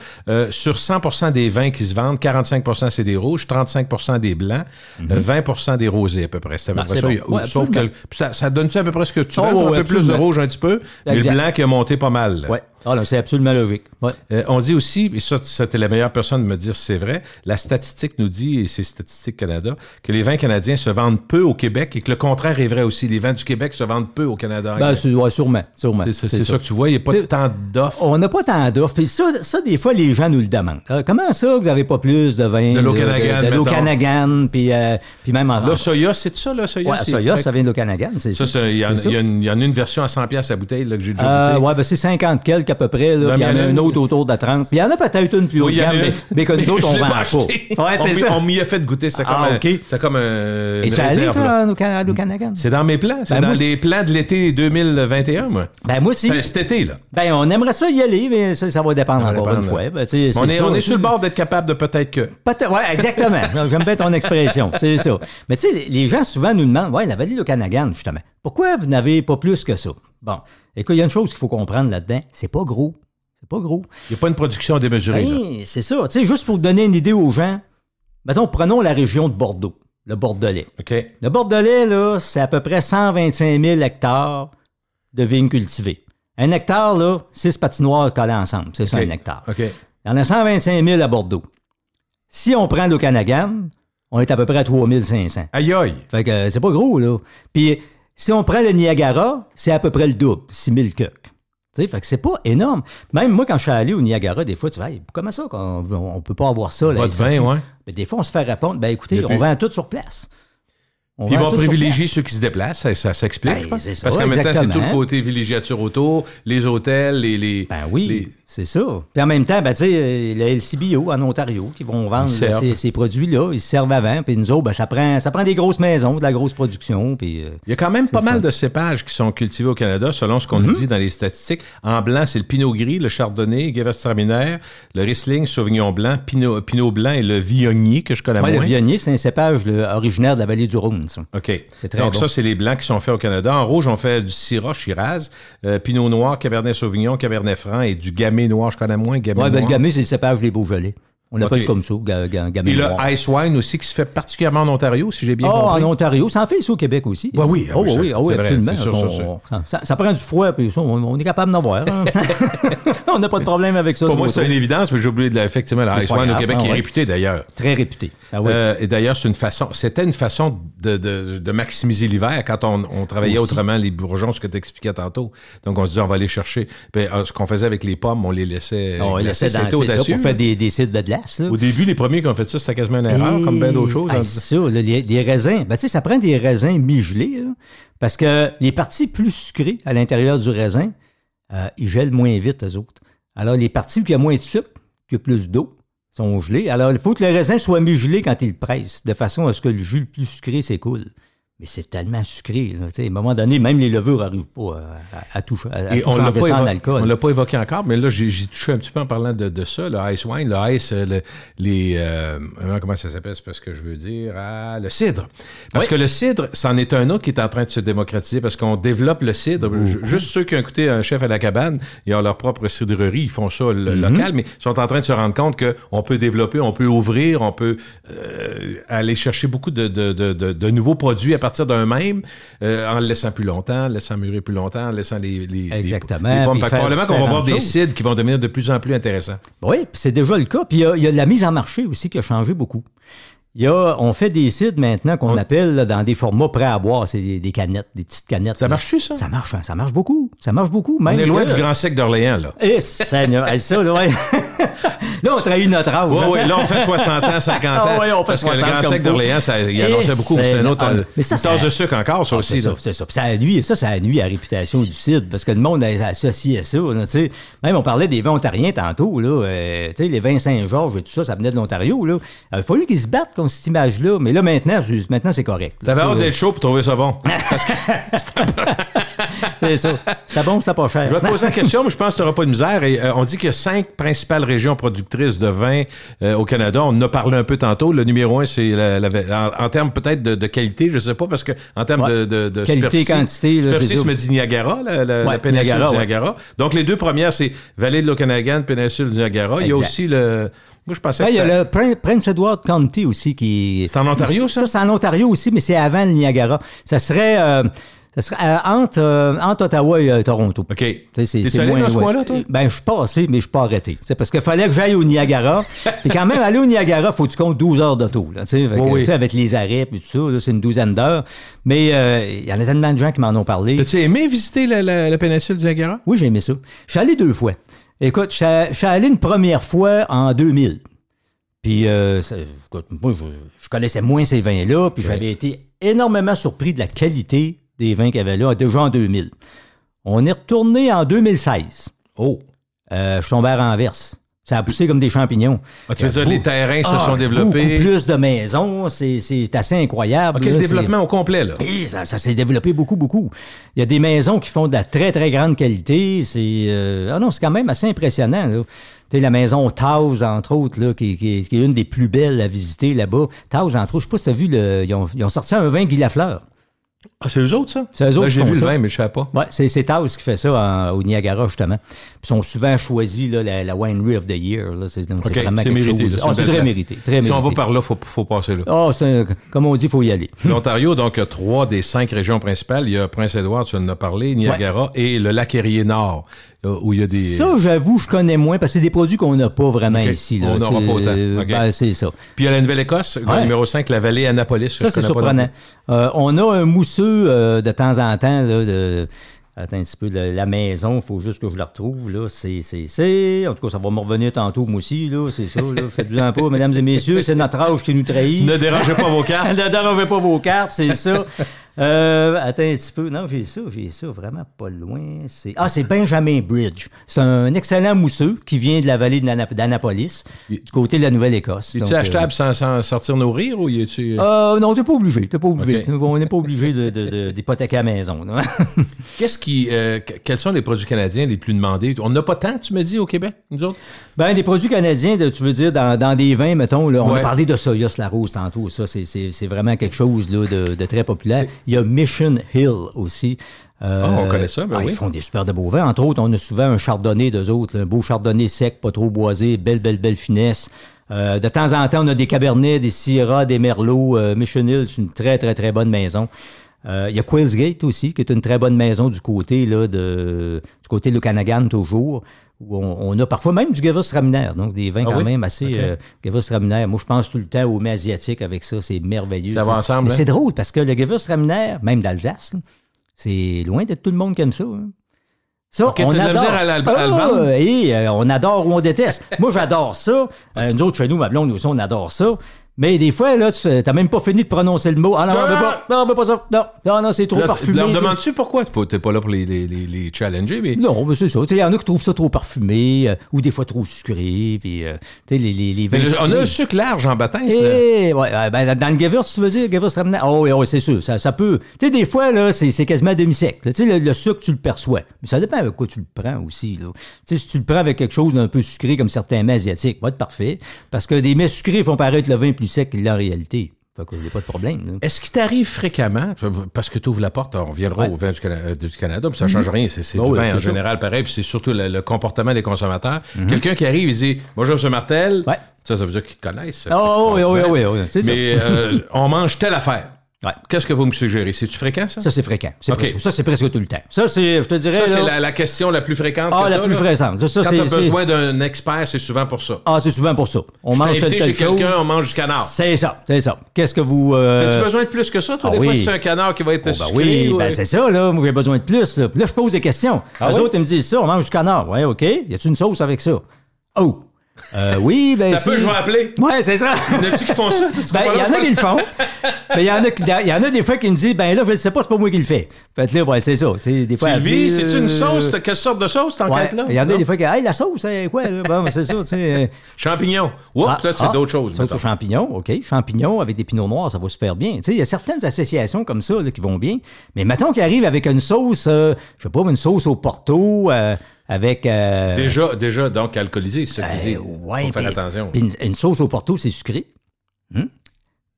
Sur 100% des vins qui se vendent, 45% c'est des rouges, 35% des blancs, 20% des rosés à peu près. C'est à peu près ça. Sauf que ça donne-tu à peu près ce que tu veux? Un peu plus de rouge un petit peu, mais le blanc qui a monté pas mal. Oui. C'est absolument logique. Ouais. On dit aussi, et ça t'es la meilleure personne de me dire si c'est vrai, la statistique nous dit, et c'est Statistique Canada, que les vins canadiens se vendent peu au Québec et que le contraire est vrai aussi. Les vins du Québec se vendent peu au Canada. Sûrement. C'est ça que tu vois, il n'y a pas tant d'offres. On n'a pas tant d'offres. Puis ça, des fois, les gens nous le demandent. Comment ça que vous n'avez pas plus de vin? De l'Okanagan. De l'Okanagan, puis même en... L'Osoya, c'est ça, l'Osoya? Oui, l'Osoya, ça vient de l'Okanagan. Il y en a une version à 100$ à bouteille là, que j'ai déjà goûté. Oui, c'est 50 quelques à peu près. Là. Il y en a une autre autour de 30. Puis il y en a peut-être une plus haut de gamme, mais que nous autres, on vend pas. Ouais, c'est ça. On m'y a fait goûter. C'est comme un. Et ça allait, toi, au Okanagan? C'est dans mes plans. C'est dans les plans de l'été 2021, moi. Ben, moi aussi. Cet été, là. Ben, on aimerait ça y aller, mais ça va dépendre encore une fois. Ben, on est sur le bord d'être capable de peut-être que. Oui, exactement. J'aime bien ton expression. C'est ça. Mais tu sais, les gens souvent nous demandent, la vallée de l'Okanagan, justement. Pourquoi vous n'avez pas plus que ça? Bon. Écoute, il y a une chose qu'il faut comprendre là-dedans. C'est pas gros. C'est pas gros. Il n'y a pas une production démesurée. Ben, c'est ça. Tu sais, juste pour vous donner une idée aux gens, mettons, prenons la région de Bordeaux, le Bordelais. OK. Le Bordelais, là, c'est à peu près 125 000 hectares de vignes cultivées. Un hectare, là, 6 patinoires collées ensemble. C'est ça, un hectare. OK. Il y en a 125 000 à Bordeaux. Si on prend l'Okanagan, on est à peu près à 3500. Aïe aïe! Fait que c'est pas gros, là. Puis si on prend le Niagara, c'est à peu près le double, 6000 keuks. Tu sais, fait que c'est pas énorme. Même moi, quand je suis allé au Niagara, des fois, tu vas, hey, comment ça qu'on peut pas avoir ça? Votre vin, ouais. Mais des fois, on se fait répondre, ben écoutez, on vend tout sur place. Puis ils vont privilégier ceux qui se déplacent, ça s'explique. Ben, c'est ça, parce qu'en même temps, c'est tout le côté villégiature auto, les hôtels, les... Ben oui, c'est ça. Puis en même temps, ben tu sais, le LCBO en Ontario qui vont vendre ces produits-là, ils se servent avant. Puis nous autres, ben, ça prend des grosses maisons, de la grosse production. Puis, il y a quand même pas mal de cépages qui sont cultivés au Canada, selon ce qu'on nous dit dans les statistiques. En blanc, c'est le Pinot Gris, le Chardonnay, Gewürztraminer, le Riesling, Sauvignon Blanc, Pinot Blanc et le Viognier, que je connais moins. Le Viognier, c'est un cépage originaire de la vallée du Rhône, ça. OK. Donc, ça, c'est les blancs qui sont faits au Canada. En rouge, on fait du Syrah, Shiraz, Pinot Noir, Cabernet Sauvignon, Cabernet Franc et du Gamay Noir. Je connais moins Gamay Noir. Le Gamay, c'est le cépage des Beaujolais. On appelle comme ça, Gamay Noir. Et le Ice Wine aussi, qui se fait particulièrement en Ontario, si j'ai bien compris. En Ontario. Ça en fait ici au Québec aussi. Oui, oui, absolument. Ça prend du froid, puis on est capable d'en avoir. Hein? On n'a pas de problème avec ça. Pour moi, c'est une évidence, mais j'ai oublié effectivement le Ice Wine au Québec, qui est réputé d'ailleurs. Très réputé. Et d'ailleurs, c'était une façon de maximiser l'hiver quand on travaillait autrement les bourgeons, ce que tu expliquais tantôt. Donc, on se disait, on va aller chercher. Ce qu'on faisait avec les pommes, on les laissait. On les laissait dans pour faire des cidres de glace. Au début, les premiers qui ont fait ça, c'était quasiment une erreur, comme bien d'autres choses. Ça, les raisins, ben, tu sais, ça prend des raisins mi-gelés, là, parce que les parties plus sucrées à l'intérieur du raisin, ils gèlent moins vite, eux autres. Alors, les parties où il y a moins de sucre, qui a plus d'eau, sont gelées. Alors, il faut que le raisin soit mi-gelé quand il le presse, de façon à ce que le jus le plus sucré s'écoule. Mais c'est tellement sucré. Là, à un moment donné, même les levures n'arrivent pas à toucher en alcool. On ne l'a pas évoqué encore, mais là, j'ai touché un petit peu en parlant de ça, le Ice Wine, le Ice, comment ça s'appelle, c'est pas ce que je veux dire, le cidre. Parce que le cidre, c'en est un autre qui est en train de se démocratiser, parce qu'on développe le cidre. Juste ceux qui ont écouté un chef à la cabane, ils ont leur propre cidrerie, ils font ça local, mais ils sont en train de se rendre compte qu'on peut développer, on peut ouvrir, on peut aller chercher beaucoup de nouveaux produits à partir d'un même, en le laissant plus longtemps, en le laissant mûrir plus longtemps, en laissant les pommes. Probablement qu'on va voir des cidres qui vont devenir de plus en plus intéressants. Oui, puis c'est déjà le cas. Puis il y a de la mise en marché aussi qui a changé beaucoup. On fait des cidres maintenant qu'on appelle dans des formats prêts à boire. C'est des canettes, des petites canettes. Ça marche-tu, ça? Ça marche beaucoup. Ça marche beaucoup. Même on est loin du Grand Sec d'Orléans, là. Eh, Seigneur, ça, là, ouais. Là, on trahit notre âge. Oui, là, on fait 60 ans, 50 ans. Oui, on fait 60 ans. Parce que le Grand Sec d'Orléans, il annonçait beaucoup. C'est un autre tasse de sucre encore, ça aussi. C'est ça. Puis ça a nuit à la réputation du cidre, parce que le monde a associé à ça. Là, même on parlait des vins ontariens tantôt. Là, les vins Saint-Georges et tout ça, ça venait de l'Ontario. Là. Il a fallu qu'ils se battent contre cette image-là. Mais là, maintenant c'est correct. T'avais hâte d'être chaud pour trouver ça bon. C'est ça. C'était bon, c'était pas cher. Je vais te poser une question, mais je pense que tu n'auras pas de misère. Et, on dit qu'il y a 5 principales régions productrices de vin au Canada. On en a parlé un peu tantôt. Le numéro 1, c'est en termes peut-être de qualité, je ne sais pas, parce que en termes de qualité, quantité. Superficie, me dit Niagara, la péninsule du Niagara. Donc, les 2 premières, c'est Vallée de l'Okanagan, péninsule du Niagara. Il y a aussi le... Moi, je pensais que il y a le Prince Edward County aussi qui... C'est en Ontario, ça? Ça, c'est en Ontario aussi, mais c'est avant le Niagara. Ça serait entre Ottawa et Toronto. OK. C'est allé dans ce coin-là, toi? Ben, je suis passé, mais je suis pas arrêté. C'est parce qu'il fallait que j'aille au Niagara. Puis quand même, aller au Niagara, faut que tu comptes 12 heures d'auto. Avec les arrêts et tout ça, là, c'est une douzaine d'heures. Mais il y en a tellement de gens qui m'en ont parlé. T'as-tu aimé visiter la péninsule du Niagara? Oui, j'ai aimé ça. Je suis allé 2 fois. Écoute, je suis allé une première fois en 2000. Puis, moi, je connaissais moins ces vins-là, puis j'avais été énormément surpris de la qualité des vins qu'il y avait là, déjà en 2000. On est retourné en 2016. Oh! Je suis tombé à renverse. Ça a poussé comme des champignons. Tu veux dire, les terrains se sont développés? Beaucoup plus de maisons. C'est assez incroyable. OK, le développement au complet, là. Et ça s'est développé beaucoup, beaucoup. Il y a des maisons qui font de la très, très grande qualité. C'est quand même assez impressionnant, là. Tu sais, la maison Taos, entre autres, là, qui est une des plus belles à visiter là-bas. Taos, entre autres, je sais pas si tu as vu, ils ont sorti un vin Guy Lafleur. Ah, c'est eux autres, ça? C'est eux autres. J'ai vu le vin, mais je ne savais pas. Oui, c'est Taos qui fait ça au Niagara, justement. Puis ils sont souvent choisis la Winery of the Year. Là. C'est vraiment quelque mérité, chose. C'est très mérité. Si on va par là, il faut passer là. Comme on dit, il faut y aller. L'Ontario, donc, il y a 3 des 5 régions principales. Il y a Prince-Édouard, tu en as parlé, Niagara et le Lac Erie Nord. où il y a des... Ça, j'avoue, je connais moins, parce que c'est des produits qu'on n'a pas vraiment ici. Là. On n'aura pas autant. Okay. Ben, c'est ça. Puis il y a la Nouvelle-Écosse, numéro 5, la vallée Annapolis. Ça, c'est surprenant. On a un mousseux de temps en temps, là, attends un petit peu, la maison, il faut juste que je la retrouve, là, c'est... En tout cas, ça va me revenir tantôt, moi aussi, là, c'est ça, là, faites-vous-en pas, mesdames et messieurs, c'est notre âge qui nous trahit. Ne dérangez pas vos cartes. Ne dérangez pas vos cartes, c'est ça. Attends un petit peu, non, j'ai ça, vraiment pas loin, c'est Benjamin Bridge. C'est un excellent mousseux qui vient de la vallée d'Annapolis, du côté de la Nouvelle-Écosse. Es-tu achetable sans sortir nourrir, ou y es-tu... Non, t'es pas obligé, Okay. On n'est pas obligé d'hypothéquer à la maison, là. Quels sont les produits canadiens les plus demandés? On n'a pas tant, tu me dis, au Québec, nous autres? Ben, des produits canadiens, tu veux dire, dans des vins, mettons, là, on a parlé de Soyos Larose tantôt, ça, c'est vraiment quelque chose là, de très populaire. Il y a Mission Hill aussi. On connaît ça, ben oui. Ils font des super de beaux vins. Entre autres, on a souvent un chardonnay d'eux autres, là, un beau chardonnay sec, pas trop boisé, belle finesse. De temps en temps, on a des cabernets, des syrahs, des merlots. Mission Hill, c'est une très, très, très bonne maison. Il y a Quailsgate aussi, qui est une très bonne maison du côté là, du côté de Okanagan toujours, où on a parfois même du Gewürztraminer, donc des vins quand même assez Gewürztraminer. Moi, je pense tout le temps aux mets asiatiques avec ça, c'est merveilleux. Ça va ensemble. Mais c'est drôle, parce que le Gewürztraminer, même d'Alsace, c'est loin d'être tout le monde qui aime ça. Hein. Ça, on adore. On adore ou on déteste. Moi, j'adore ça. Nous autres, chez nous, ma blonde aussi, on adore ça. Mais des fois, là, t'as même pas fini de prononcer le mot. Ah non, on veut pas ça. Non, c'est trop parfumé. Leur demandes-tu pourquoi? T'es pas là pour les challenger, mais... Non, mais c'est ça. Il y en a qui trouvent ça trop parfumé, ou des fois trop sucré, puis les vins sucrés. On a un sucre large en baptême, dans le Gewürz, tu veux dire, Gewürztraminer? Oui, c'est sûr, ça peut... Tu sais, des fois, là, c'est quasiment à demi-sec. Tu sais, le sucre, tu le perçois. Mais ça dépend avec quoi tu le prends aussi, là. Tu sais, si tu le prends avec quelque chose d'un peu sucré, comme certains mets asiatiques, va être parfait. Parce que des mets sucrés font paraître le vin plus sec qu'il l'est en réalité. Fait qu'il n'y a pas de problème. Là. Est-ce qu'il t'arrive fréquemment, parce que tu ouvres la porte, on reviendra au vin du Canada, puis ça ne change rien, c'est du vin en général pareil, puis c'est surtout le comportement des consommateurs. Quelqu'un qui arrive, il dit « Bonjour, M. Martel », ça veut dire qu'ils te connaissent. Oui, c'est ça. Mais on mange telle affaire. Ouais. Qu'est-ce que vous me suggérez? C'est-tu fréquent, ça? Ça, c'est fréquent. Ça, c'est presque tout le temps. Ça, je te dirais... Ça, c'est la question la plus fréquente que la plus fréquente. Quand tu as besoin d'un expert, c'est souvent pour ça. C'est souvent pour ça. On mange invité chez quelqu'un, on mange du canard. C'est ça. Qu'est-ce que vous... As-tu besoin de plus que ça, toi? Des fois, c'est un canard qui va être sucré. Oui, c'est ça, là. Moi, j'ai besoin de plus. Là, je pose des questions. Les autres, ils me disent ça, on mange du canard. Ouais, OK. Y a-tu une sauce avec ça? Oh! Oui, ben. T'as peu, je vais appeler. Ouais, c'est ça. Y en a-tu qui font ça? Il y en a qui le font. Mais il y en a des fois qui me disent, ben là, je ne sais pas, c'est pas moi qui le fais. Fait que là, c'est ça. Des fois, Sylvie, c'est-tu une sauce? Quelle sorte de sauce, t'enquêtes là? Il y en a des fois qui disent, hey, la sauce, c'est quoi? Là? Bon, c'est ça, tu sais. Champignons. Oups, peut-être c'est d'autres choses. Sauce aux champignons, OK. Champignons avec des pinots noirs, ça va super bien. Tu sais, il y a certaines associations comme ça là, qui vont bien. Mais mettons qu'ils arrivent avec une sauce, je sais pas, une sauce au Porto, avec... Déjà, donc, alcoolisé, c'est ça qu'ils disent. Ouais, faut faire attention. Une sauce au Porto, c'est sucré.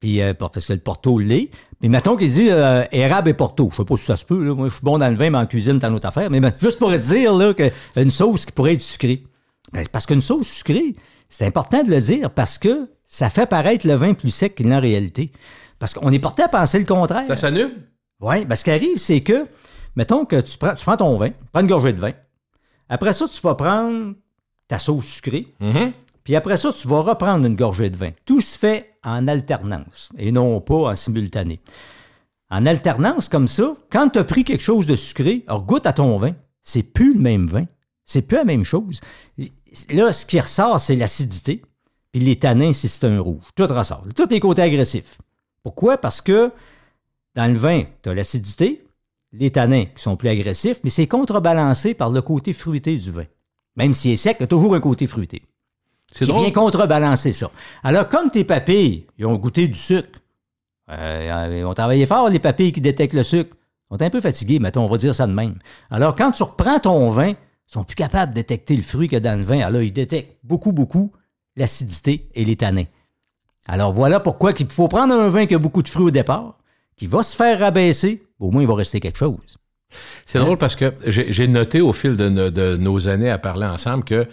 Puis, parce que le Porto l'est. Mais mettons qu'il dit érable et Porto. Je sais pas si ça se peut. Là. Moi, je suis bon dans le vin, mais en cuisine, c'est une autre affaire. Mais juste pour te dire là, qu'une sauce qui pourrait être sucrée. Parce qu'une sauce sucrée, c'est important de le dire parce que ça fait paraître le vin plus sec qu'il n'est en réalité. Parce qu'on est porté à penser le contraire. Ça s'annule? Oui. Ce qui arrive, c'est que, mettons que tu prends ton vin, prends une gorgée de vin. Après ça, tu vas prendre ta sauce sucrée. Puis après ça, tu vas reprendre une gorgée de vin. Tout se fait en alternance et non pas en simultané. En alternance comme ça, quand tu as pris quelque chose de sucré, alors goûte à ton vin, c'est plus le même vin. C'est plus la même chose. Là, ce qui ressort, c'est l'acidité. Puis les tanins, si c'est un rouge. Tout ressort. Tous les côtés agressifs. Pourquoi? Parce que dans le vin, tu as l'acidité, les tanins qui sont plus agressifs, mais c'est contrebalancé par le côté fruité du vin. Même s'il est sec, il y a toujours un côté fruité. C'est drôle. Qui vient contrebalancer ça. Alors, comme tes papilles, ils ont goûté du sucre, ils ont travaillé fort, les papilles qui détectent le sucre. Ils sont un peu fatigués, mettons, on va dire ça de même. Alors, quand tu reprends ton vin, ils sont plus capables de détecter le fruit qu'il y a dans le vin. Alors, ils détectent beaucoup l'acidité et les tanins. Alors, voilà pourquoi il faut prendre un vin qui a beaucoup de fruits au départ, qui va se faire rabaisser, au moins il va rester quelque chose. C'est drôle parce que j'ai noté au fil de nos années à parler ensemble que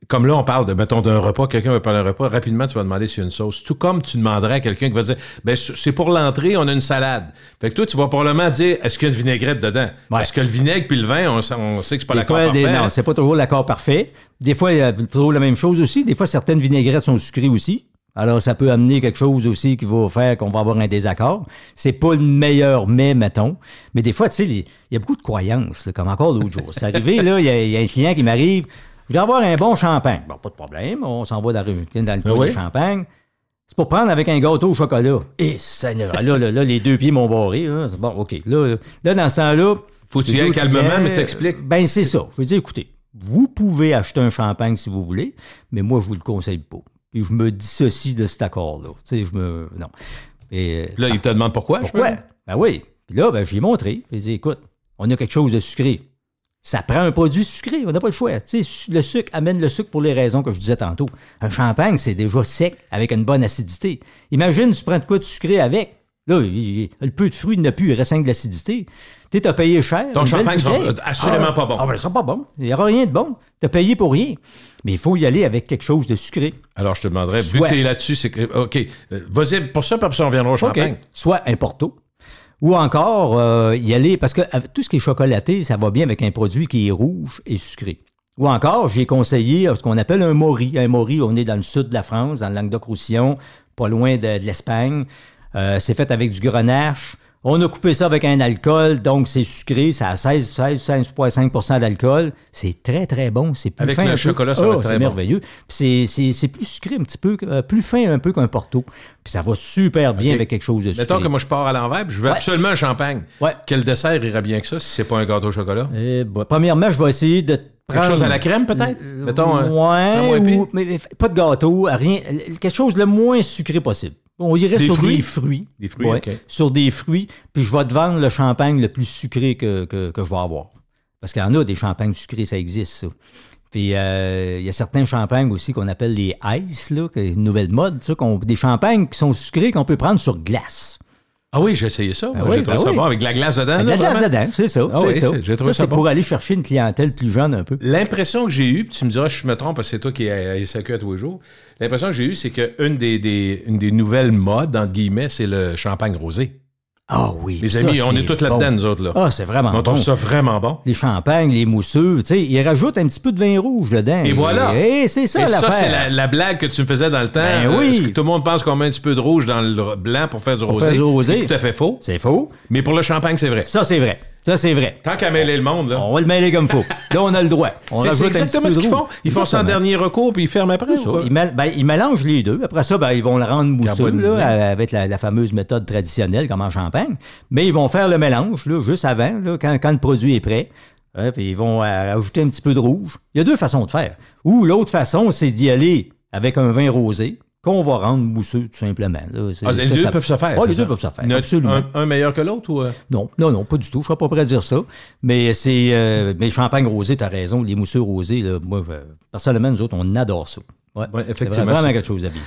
comme là, on parle mettons, d'un repas, quelqu'un va parler d'un repas, rapidement, tu vas demander s'il y a une sauce. Tout comme tu demanderais à quelqu'un qui va dire, ben, c'est pour l'entrée, on a une salade. Fait que toi, tu vas probablement dire, est-ce qu'il y a une vinaigrette dedans? Parce que le vinaigre puis le vin, on sait que c'est pas l'accord parfait. Non, c'est pas toujours l'accord parfait. Des fois, il y a toujours la même chose aussi. Des fois, certaines vinaigrettes sont sucrées aussi. Alors, ça peut amener quelque chose aussi qui va faire qu'on va avoir un désaccord. C'est pas le meilleur mets, mettons. Mais des fois, tu sais, il y a beaucoup de croyances, là, comme encore l'autre jour. C'est arrivé, là, il y a un client qui m'arrive, je voudrais avoir un bon champagne. Bon, pas de problème, on s'en va dans le coin de champagne. C'est pour prendre avec un gâteau au chocolat. Et ça, là, les deux pieds m'ont barré. Hein. Bon, OK. Là, dans ce temps-là... Faut que tu y ailles calmement, mais t'expliques. Ben, c'est ça. Je veux dire, écoutez, vous pouvez acheter un champagne si vous voulez, mais moi, je vous le conseille pas. Puis je me dissocie de cet accord-là. Tu sais, non. Et, là, il te demande pourquoi? Pourquoi? Ben oui. Puis là, je lui ai montré. Il dit, écoute, on a quelque chose de sucré. Ça prend un produit sucré. On n'a pas le choix. Tu sais, le sucre amène le sucre pour les raisons que je disais tantôt. Un champagne, c'est déjà sec avec une bonne acidité. Imagine, tu prends de quoi de sucré avec. Là, le peu de fruits, il n'a plus, il reste de l'acidité. Tu as payé cher. Ton champagne sera assurément pas bon. Ah, ben, ça sera pas bon. Il n'y aura rien de bon. Tu as payé pour rien. Mais il faut y aller avec quelque chose de sucré. Alors, je te demanderais, vu que tu es là-dessus, c'est que, OK, vas-y, pour ça, puis on reviendra au champagne. Okay. Soit un Porto, ou encore y aller, parce que tout ce qui est chocolaté, ça va bien avec un produit qui est rouge et sucré. Ou encore, j'ai conseillé ce qu'on appelle un Maury. Un Maury, on est dans le sud de la France, dans le Languedoc-Roussillon, pas loin de l'Espagne. C'est fait avec du grenache. On a coupé ça avec un alcool, donc c'est sucré, ça a 16,5% d'alcool. C'est très, très bon. C'est plus avec fin. Avec le chocolat, ça va être très bon. C'est merveilleux. Puis c'est plus sucré un petit peu, plus fin un peu qu'un Porto. Puis ça va super bien avec quelque chose de sucré. Mettons que moi, je pars à l'envers, puis je veux absolument un champagne. Quel dessert irait bien que ça, si c'est pas un gâteau au chocolat? Premièrement, je vais essayer de prendre... Quelque chose à la crème, peut-être? Mettons, mais pas de gâteau, rien. Quelque chose le moins sucré possible. On irait sur des fruits. Des fruits, ouais, OK. Sur des fruits, puis je vais te vendre le champagne le plus sucré que je vais avoir. Parce qu'il y en a des champagnes sucrés, ça existe, ça. Puis il y a certains champagnes aussi qu'on appelle les ice, là, une nouvelle mode, ça, des champagnes qui sont sucrés qu'on peut prendre sur glace. Ah oui, j'ai essayé ça. J'ai trouvé ça bon, avec de la glace dedans. Avec de la glace dedans, c'est ça. Ah oui, j'ai trouvé ça c'est bon. pour aller chercher une clientèle plus jeune un peu. L'impression que j'ai eue, puis tu me diras, je me trompe parce que c'est toi qui es à SAQ à tous les jours, l'impression que j'ai eue, c'est qu'une des nouvelles modes, entre guillemets, c'est le champagne rosé. Ah oui. Mes amis, on est tous là-dedans, nous autres. Là. Ah, c'est vraiment bon. On trouve ça vraiment bon. Les champagnes, les mousseux, tu sais, ils rajoutent un petit peu de vin rouge dedans. Et voilà. Et c'est ça l'affaire. Ça, c'est la blague que tu me faisais dans le temps. Ben oui. Parce que tout le monde pense qu'on met un petit peu de rouge dans le blanc pour faire du rosé. C'est tout à fait faux. C'est faux. Mais pour le champagne, c'est vrai. Ça, c'est vrai. Ça, c'est vrai. Tant qu'à mêler le monde, là. On va le mêler comme il faut. Là, on a le droit. C'est exactement ce qu'ils font. Ils font ça en dernier recours, puis ils ferment après. Ça. Ils mélangent les deux. Après ça, ils vont le rendre mousseux là, avec la fameuse méthode traditionnelle, comme en champagne. Mais ils vont faire le mélange là, juste avant, là, quand le produit est prêt. Puis ils vont ajouter un petit peu de rouge. Il y a deux façons de faire. Ou l'autre façon, c'est d'y aller avec un vin rosé qu'on va rendre mousseux, tout simplement. Là, les deux peuvent se faire. Les deux peuvent se faire, absolument. Un meilleur que l'autre? Ou Non, pas du tout. Je ne serais pas prêt à dire ça. Mais mais champagne rosé, tu as raison. Les mousseux rosés, là, moi, personnellement, nous autres, on adore ça. Ouais, effectivement. C'est vraiment quelque chose à vivre.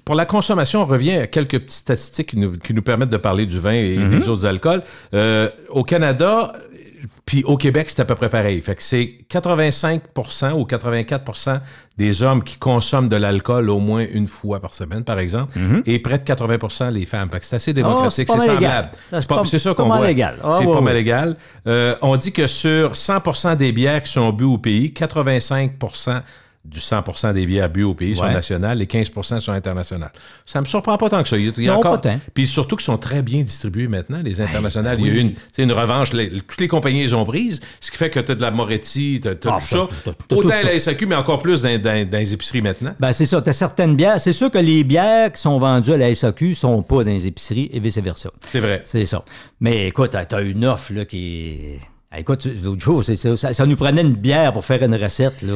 Pour la consommation, on revient à quelques petites statistiques qui nous permettent de parler du vin et des autres alcools. Au Canada... Puis au Québec, c'est à peu près pareil. Fait que c'est 85% ou 84% des hommes qui consomment de l'alcool au moins une fois par semaine, par exemple, et près de 80% les femmes. Fait que c'est assez démocratique, c'est semblable. C'est ça qu'on voit. C'est pas mal égal. On dit que sur 100% des bières qui sont bues au pays, 85% du 100% des bières bues au pays sont nationales, les 15% sont internationales. Ça me surprend pas tant que ça. Il y a encore... Puis surtout qu'ils sont très bien distribués maintenant, les internationales. Il y a eu une revanche. Toutes les compagnies les ont prises, ce qui fait que tu as de la Moretti, tu as tout ça. Autant à la SAQ, mais encore plus dans les épiceries maintenant. Ben c'est ça. Tu as certaines bières. C'est sûr que les bières qui sont vendues à la SAQ sont pas dans les épiceries et vice-versa. C'est vrai. C'est ça. Mais écoute, tu as une offre là, qui est... Écoute, l'autre jour, ça nous prenait une bière pour faire une recette, là.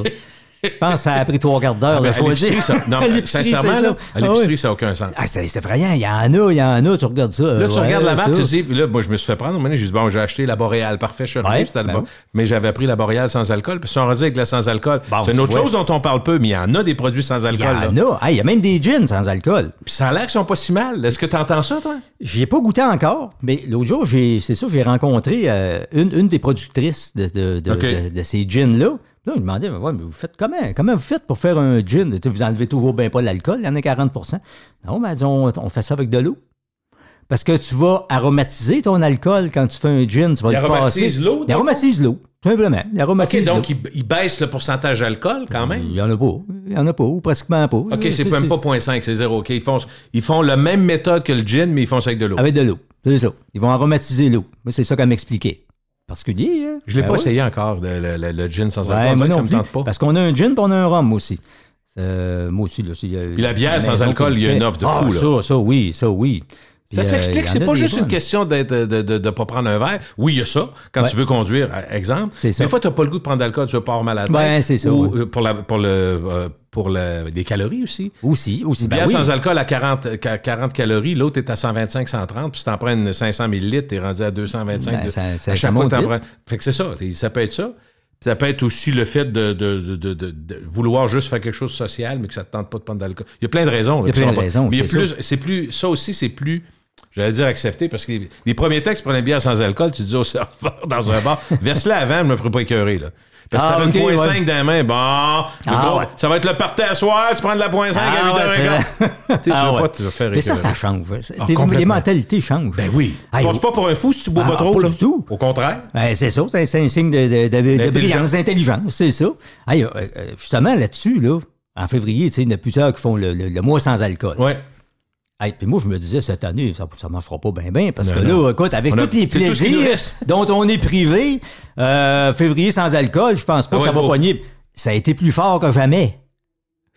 Je pense que ça a pris 3 quarts d'heure de choisir. Non, sincèrement, là, à l'épicerie, ça n'a aucun sens. C'est effrayant. Il y en a, tu regardes ça. Là, tu regardes la marque, tu dis, là, moi, je me suis fait prendre. J'ai dit, bon, j'ai acheté la Boréal, parfait, je suis c'était bon. Mais j'avais pris la Boréal sans alcool. Puis si on redit avec la sans alcool, c'est une autre chose dont on parle peu, mais il y en a des produits sans alcool. Il y en a. Il y a même des gins sans alcool. Puis ça a l'air qu'ils sont pas si mal. Est-ce que tu entends ça, toi? J'y ai pas goûté encore, mais l'autre jour, j'ai rencontré une des productrices de ces gins-là. Là, je me demandais, mais vous faites comment vous faites pour faire un gin? Vous enlevez toujours bien pas l'alcool, il y en a 40 %. Non, mais on fait ça avec de l'eau. Parce que tu vas aromatiser ton alcool quand tu fais un gin. Tu vas l'eau? Il aromatise l'eau, tout simplement. OK, donc il baisse le pourcentage d'alcool quand même? Il n'y en a pas. Il n'y en a pas, ou pratiquement pas. OK, c'est même pas 0,5, c'est 0. OK, ils font la même méthode que le gin, mais ils font ça avec de l'eau. Avec de l'eau, c'est ça. Ils vont aromatiser l'eau. Moi, c'est ça qu'elle m'expliquait. Particulier, hein? Je ne l'ai pas essayé encore, le gin sans alcool. Moi ça non me plus, tente pas. parce qu'on a un gin et on a un rhum aussi. Moi aussi, là. Puis la bière sans alcool, il y a une offre de fou, là. Ça, oui. Ça s'explique, c'est pas juste une question de ne pas prendre un verre. Oui, il y a ça, quand tu veux conduire, exemple. Des fois, tu n'as pas le goût de prendre d'alcool, tu vas pas avoir mal à la tête. Ben, c'est ça. Ou pour les calories aussi. Aussi. Une bière sans alcool à 40 calories, l'autre est à 125, 130, puis si t'en prends une 500 ml, t'es rendu à 225. À chaque fois que t'en prends. Fait que c'est ça, ça peut être ça. Ça peut être aussi le fait de vouloir juste faire quelque chose de social, mais que ça ne te tente pas de prendre d'alcool. Il y a plein de raisons. Il y a plein de raisons. Mais ça aussi, c'est plus, j'allais dire accepté, parce que les premiers textes pour une bière sans alcool, tu dis au serveur dans un bar, verse-la avant, je me ferai pas écœurer, là. Parce que t'avais une 0,5 dans la main, ça va être le party à soir, tu prends de la 0,5 à 8h15. Tu vas te faire mais ça change. Les mentalités changent. Ben oui. Passe pas pour un fou si tu bois pas trop. Pas du tout. Au contraire. C'est ça, c'est un signe de brillance, d'intelligence, c'est ça. Justement, là-dessus, là, en février, il y en a plusieurs qui font le mois sans alcool. Oui. Puis moi, je me disais, cette année, ça ne marchera pas bien, parce que là, écoute, avec tous les plaisirs dont on est privé, février sans alcool, je pense pas que ça va pogner. Ça a été plus fort que jamais.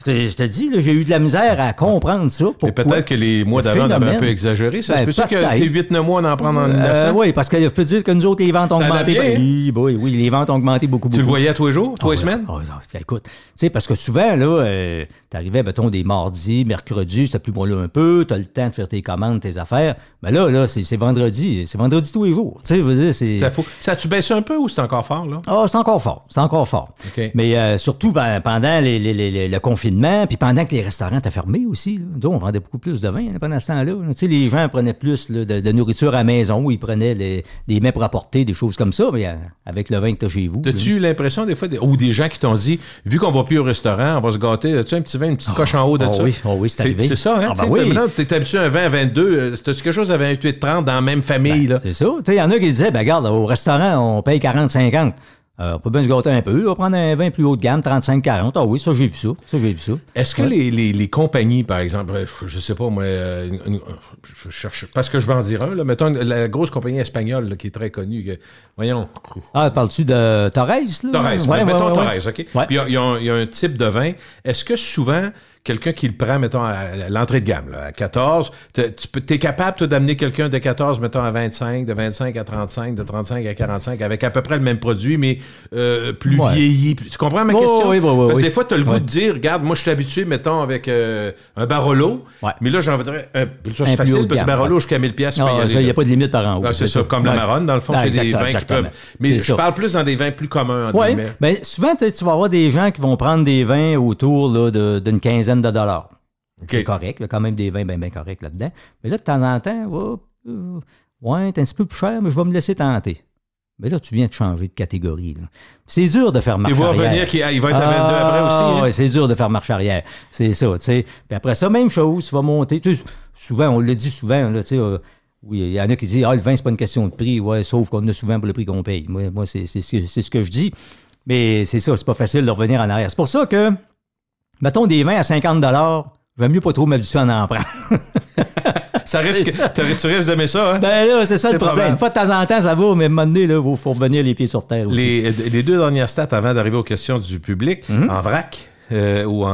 Je te dis, là, j'ai eu de la misère à comprendre ça. Mais peut-être que les mois d'avant, on avait un peu exagéré. Ça se peut-tu que tes 8-9 mois, on en prend en 1900? Oui, parce que je peux dire que nous autres, les ventes ont augmenté. Oui, les ventes ont augmenté beaucoup. Tu le voyais à tous les jours, tous les semaines? Écoute, tu sais, parce que souvent, là, t'arrivais, mettons, des mardis, mercredis, c'était plus bon là un peu, t'as le temps de faire tes commandes, tes affaires. Mais là, c'est vendredi. C'est vendredi tous les jours. Tu sais, c'était faux. Ça a-tu baissé un peu ou c'est encore fort, là? C'est encore fort. Okay. Mais surtout pendant le confinement, puis pendant que les restaurants étaient fermés aussi. Là. Nous, on vendait beaucoup plus de vin pendant ce temps-là. Tu sais, les gens prenaient plus là, de nourriture à la maison, où ils prenaient des mets pour apporter, des choses comme ça, mais avec le vin que tu as chez vous. As-tu eu l'impression des fois, ou des gens qui t'ont dit, vu qu'on va plus au restaurant, on va se gâter, as-tu un petit vin, une petite coche en haut de ça? Oui, c'est arrivé. C'est ça, hein? Maintenant, tu es habitué à un vin à 22, as-tu quelque chose à 28-30 dans la même famille? Là? C'est ça. Tu sais, il y en a qui disaient, regarde, au restaurant, on paye 40-50. On peut bien se gâter un peu. On va prendre un vin plus haut de gamme, 35-40. Ah oui, ça, j'ai vu ça. Est-ce que les compagnies, par exemple, je sais pas, moi, je cherche, parce que je vais en dire un, là, mettons, la grosse compagnie espagnole là, qui est très connue, voyons. Parles-tu de Torres? Torres, mettons Torres, OK? Ouais. Puis il y a un type de vin. Est-ce que souvent, quelqu'un qui le prend, mettons, à l'entrée de gamme, là, à 14, t'es capable, toi, d'amener quelqu'un de 14, mettons, à 25, de 25 à 35, de 35 à 45, avec à peu près le même produit, mais plus vieilli. Tu comprends ma question? Oui. Parce que des fois, tu as le goût de dire, regarde, moi, je suis habitué, mettons, avec un Barolo, mais là, j'en voudrais... ça, c'est facile, parce que Barolo, jusqu'à 1000$, tu peux y aller. Il n'y a pas de limite par en haut. C'est ça, comme la Maronne, dans le fond, c'est des vins qui peuvent... Mais je parle plus dans des vins plus communs, entre guillemets. Bien, souvent, tu vas avoir des gens qui vont prendre des vins autour là, d'une quinzaine de dollars. Okay. C'est correct, il y a quand même des vins bien corrects là-dedans. Mais là, de temps en temps, t'es un petit peu plus cher, mais je vais me laisser tenter. Mais là, tu viens de changer de catégorie. Là. C'est dur de faire marche arrière. Il va revenir, il va être à 22 après aussi. Hein? Oui, c'est dur de faire marche arrière. C'est ça, tu sais. Puis après ça, même chose, tu vas monter. Tu sais, souvent, on le dit souvent, là, tu sais, oui, il y en a qui disent, le vin, c'est pas une question de prix. Ouais, sauf qu'on a souvent pour le prix qu'on paye. Moi c'est ce que je dis. Mais c'est ça, c'est pas facile de revenir en arrière. C'est pour ça que, mettons des vins à 50 $, j'aime mieux pas trop m'habituer à en prendre. Ça risque, tu risques d'aimer ça, hein? Ben là, c'est ça le problème. Une fois de temps en temps, ça va, mais à un moment donné, il faut revenir les pieds sur terre aussi. Les deux dernières stats avant d'arriver aux questions du public, en vrac ou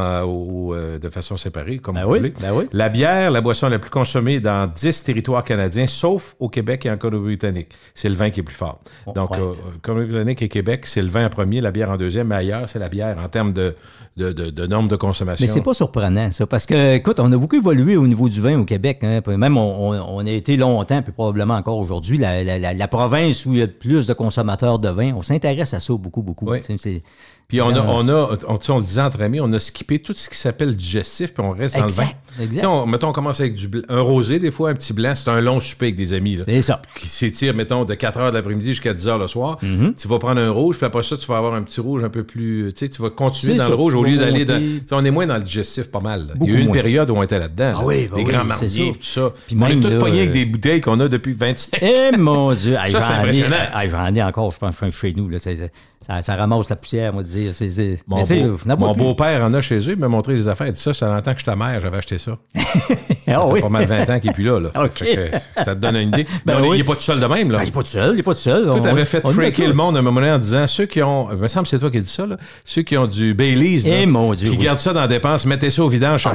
de façon séparée, comme vous voulez. Ben oui. La bière, la boisson la plus consommée dans 10 territoires canadiens, sauf au Québec et en Colombie-Britannique. C'est le vin qui est plus fort. Donc, Colombie-Britannique et Québec, c'est le vin en premier, la bière en deuxième, mais ailleurs, c'est la bière en termes de nombre de consommation. Mais c'est pas surprenant, ça, parce que, écoute, on a beaucoup évolué au niveau du vin au Québec. Hein, même, on a été longtemps, puis probablement encore aujourd'hui, la province où il y a le plus de consommateurs de vin. On s'intéresse à ça beaucoup. Oui. Puis on le disait entre amis, on a skippé tout ce qui s'appelle digestif, puis on reste dans le vin. Exact. Mettons, on commence avec un rosé, des fois, un petit blanc. C'est un long souper avec des amis. Là, c'est ça. Qui s'étire, mettons, de 4 heures de l'après-midi jusqu'à 10 heures le soir. Tu vas prendre un rouge, puis après ça, tu vas avoir un petit rouge un peu plus... Tu sais, tu vas continuer dans le rouge au lieu d'aller dans... On est moins dans le digestif pas mal. Il y a eu une période où on était là-dedans. Ah oui, les grands marniers, tout ça. Puis on est tous pognés avec des bouteilles qu'on a depuis 25 ans. Eh mon Dieu! Ça, c'est impressionnant. J'en ai encore, je pense, chez nous. Là, ça ramasse la poussière, on va dire. Mon beau-père en a chez eux, il m'a montré les affaires. Il dit ça longtemps que je ta mère, j'avais acheté ça. Ça fait pas mal 20 ans qu'il n'est plus là. Okay. Ça te donne une idée. Il n'est pas tout seul de même. Là. Il n'est pas tout seul. Toi, tu avais fait freaker le monde à un moment donné en disant ceux qui ont. Il me semble que c'est toi qui as dit ça. Là, ceux qui ont du Baileys. Mon Dieu, qui gardent ça dans la dépense, mettez ça au vidange.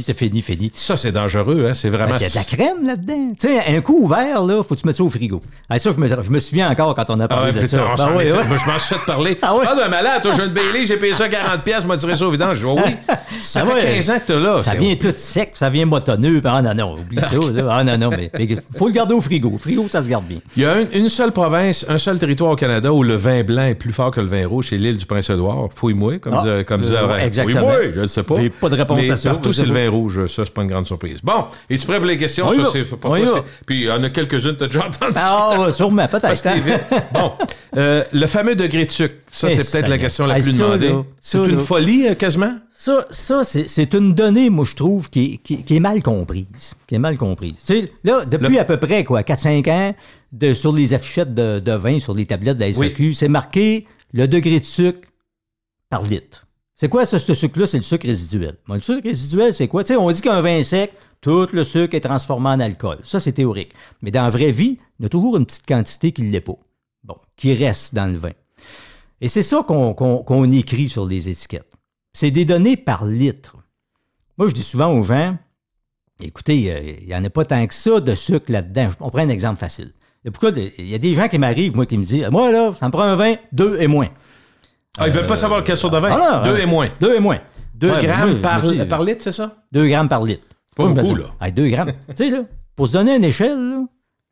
C'est fini. Ça, c'est dangereux. Hein? C'est vraiment. Il y a de la crème là-dedans. Tu sais, un coup ouvert, là, faut que tu mettes ça au frigo. Ça, je me souviens encore quand on a parlé de ça. Je m'en suis fait parler. Ah, malade, toi, j'ai une Baileys, j'ai payé ça 40$, je m'ai tiré ça au vidange. Je dis, oui. Ça fait 15 ans que t'as là. Ça vient tout sec, ça vient motonneux. Ah non, oublie ça. Ah non, mais faut le garder au frigo. Au frigo, ça se garde bien. Il y a une seule province, un seul territoire au Canada où le vin blanc est plus fort que le vin rouge, c'est l'île du Prince-Édouard. Fouille-moi, comme disait exactement. Fouille-moi, je ne sais pas. J'ai pas de réponse mais à ça. Partout, c'est le vin rouge. Ça, c'est pas une grande surprise. Bon, es-tu prêt pour les questions? Ça, c'est pas Puis il y en a quelques-unes, t'as déjà entendu. Ah, sûrement, peut-être. Bon, le fameux degré de sucre. Ça, c'est peut-être la question la plus demandée. C'est une folie, quasiment? Ça c'est une donnée, moi, je trouve, qui est mal comprise. Tu sais, là, depuis à peu près, 4-5 ans, sur les affichettes de vin, sur les tablettes de la SAQ, c'est marqué le degré de sucre par litre. C'est quoi, ça, ce sucre-là? C'est le sucre résiduel. Bon, le sucre résiduel, c'est quoi? Tu sais, on dit qu'un vin sec, tout le sucre est transformé en alcool. Ça, c'est théorique. Mais dans la vraie vie, il y a toujours une petite quantité qui ne l'est pas. Bon, qui reste dans le vin. Et c'est ça qu'on écrit sur les étiquettes. C'est des données par litre. Moi, je dis souvent aux gens, écoutez, il n'y en a pas tant que ça de sucre là-dedans. On prend un exemple facile. Il y a des gens qui m'arrivent, moi, qui me disent, moi, là, ça me prend un vin, 2 et moins. Ils veulent pas savoir quelle sorte de vin. 2 et moins. 2 et moins. 2 grammes par litre, c'est ça? 2 grammes par litre. Pas beaucoup, là. 2 grammes. Tu sais, là, pour se donner une échelle, là,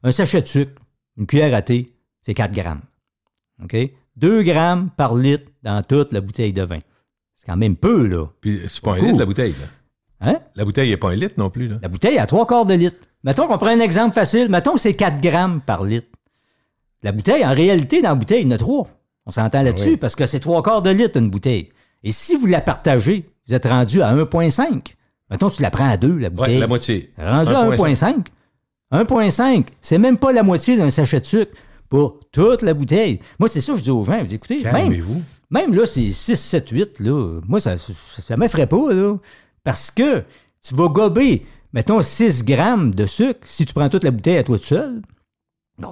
un sachet de sucre, une cuillère à thé, c'est 4 grammes. OK? 2 grammes par litre dans toute la bouteille de vin. C'est quand même peu, là. Puis c'est pas un litre, la bouteille, là. Hein? La bouteille n'est pas un litre non plus, là. La bouteille a 3/4 de litre. Mettons qu'on prend un exemple facile. Mettons que c'est 4 grammes par litre. La bouteille, en réalité, dans la bouteille, il y en a 3. On s'entend là-dessus parce que c'est 3/4 de litre, une bouteille. Et si vous la partagez, vous êtes rendu à 1,5. Mettons, tu la prends à 2, la bouteille. Oui, la moitié. Rendu à 1,5. 1,5, c'est même pas la moitié d'un sachet de sucre pour toute la bouteille. Moi, c'est ça que je dis aux gens. Vous écoutez, même là, c'est 6, 7, 8, là. Moi, ça m'effraie pas, là. Parce que tu vas gober, mettons, 6 grammes de sucre si tu prends toute la bouteille à toi tout seul. Bon,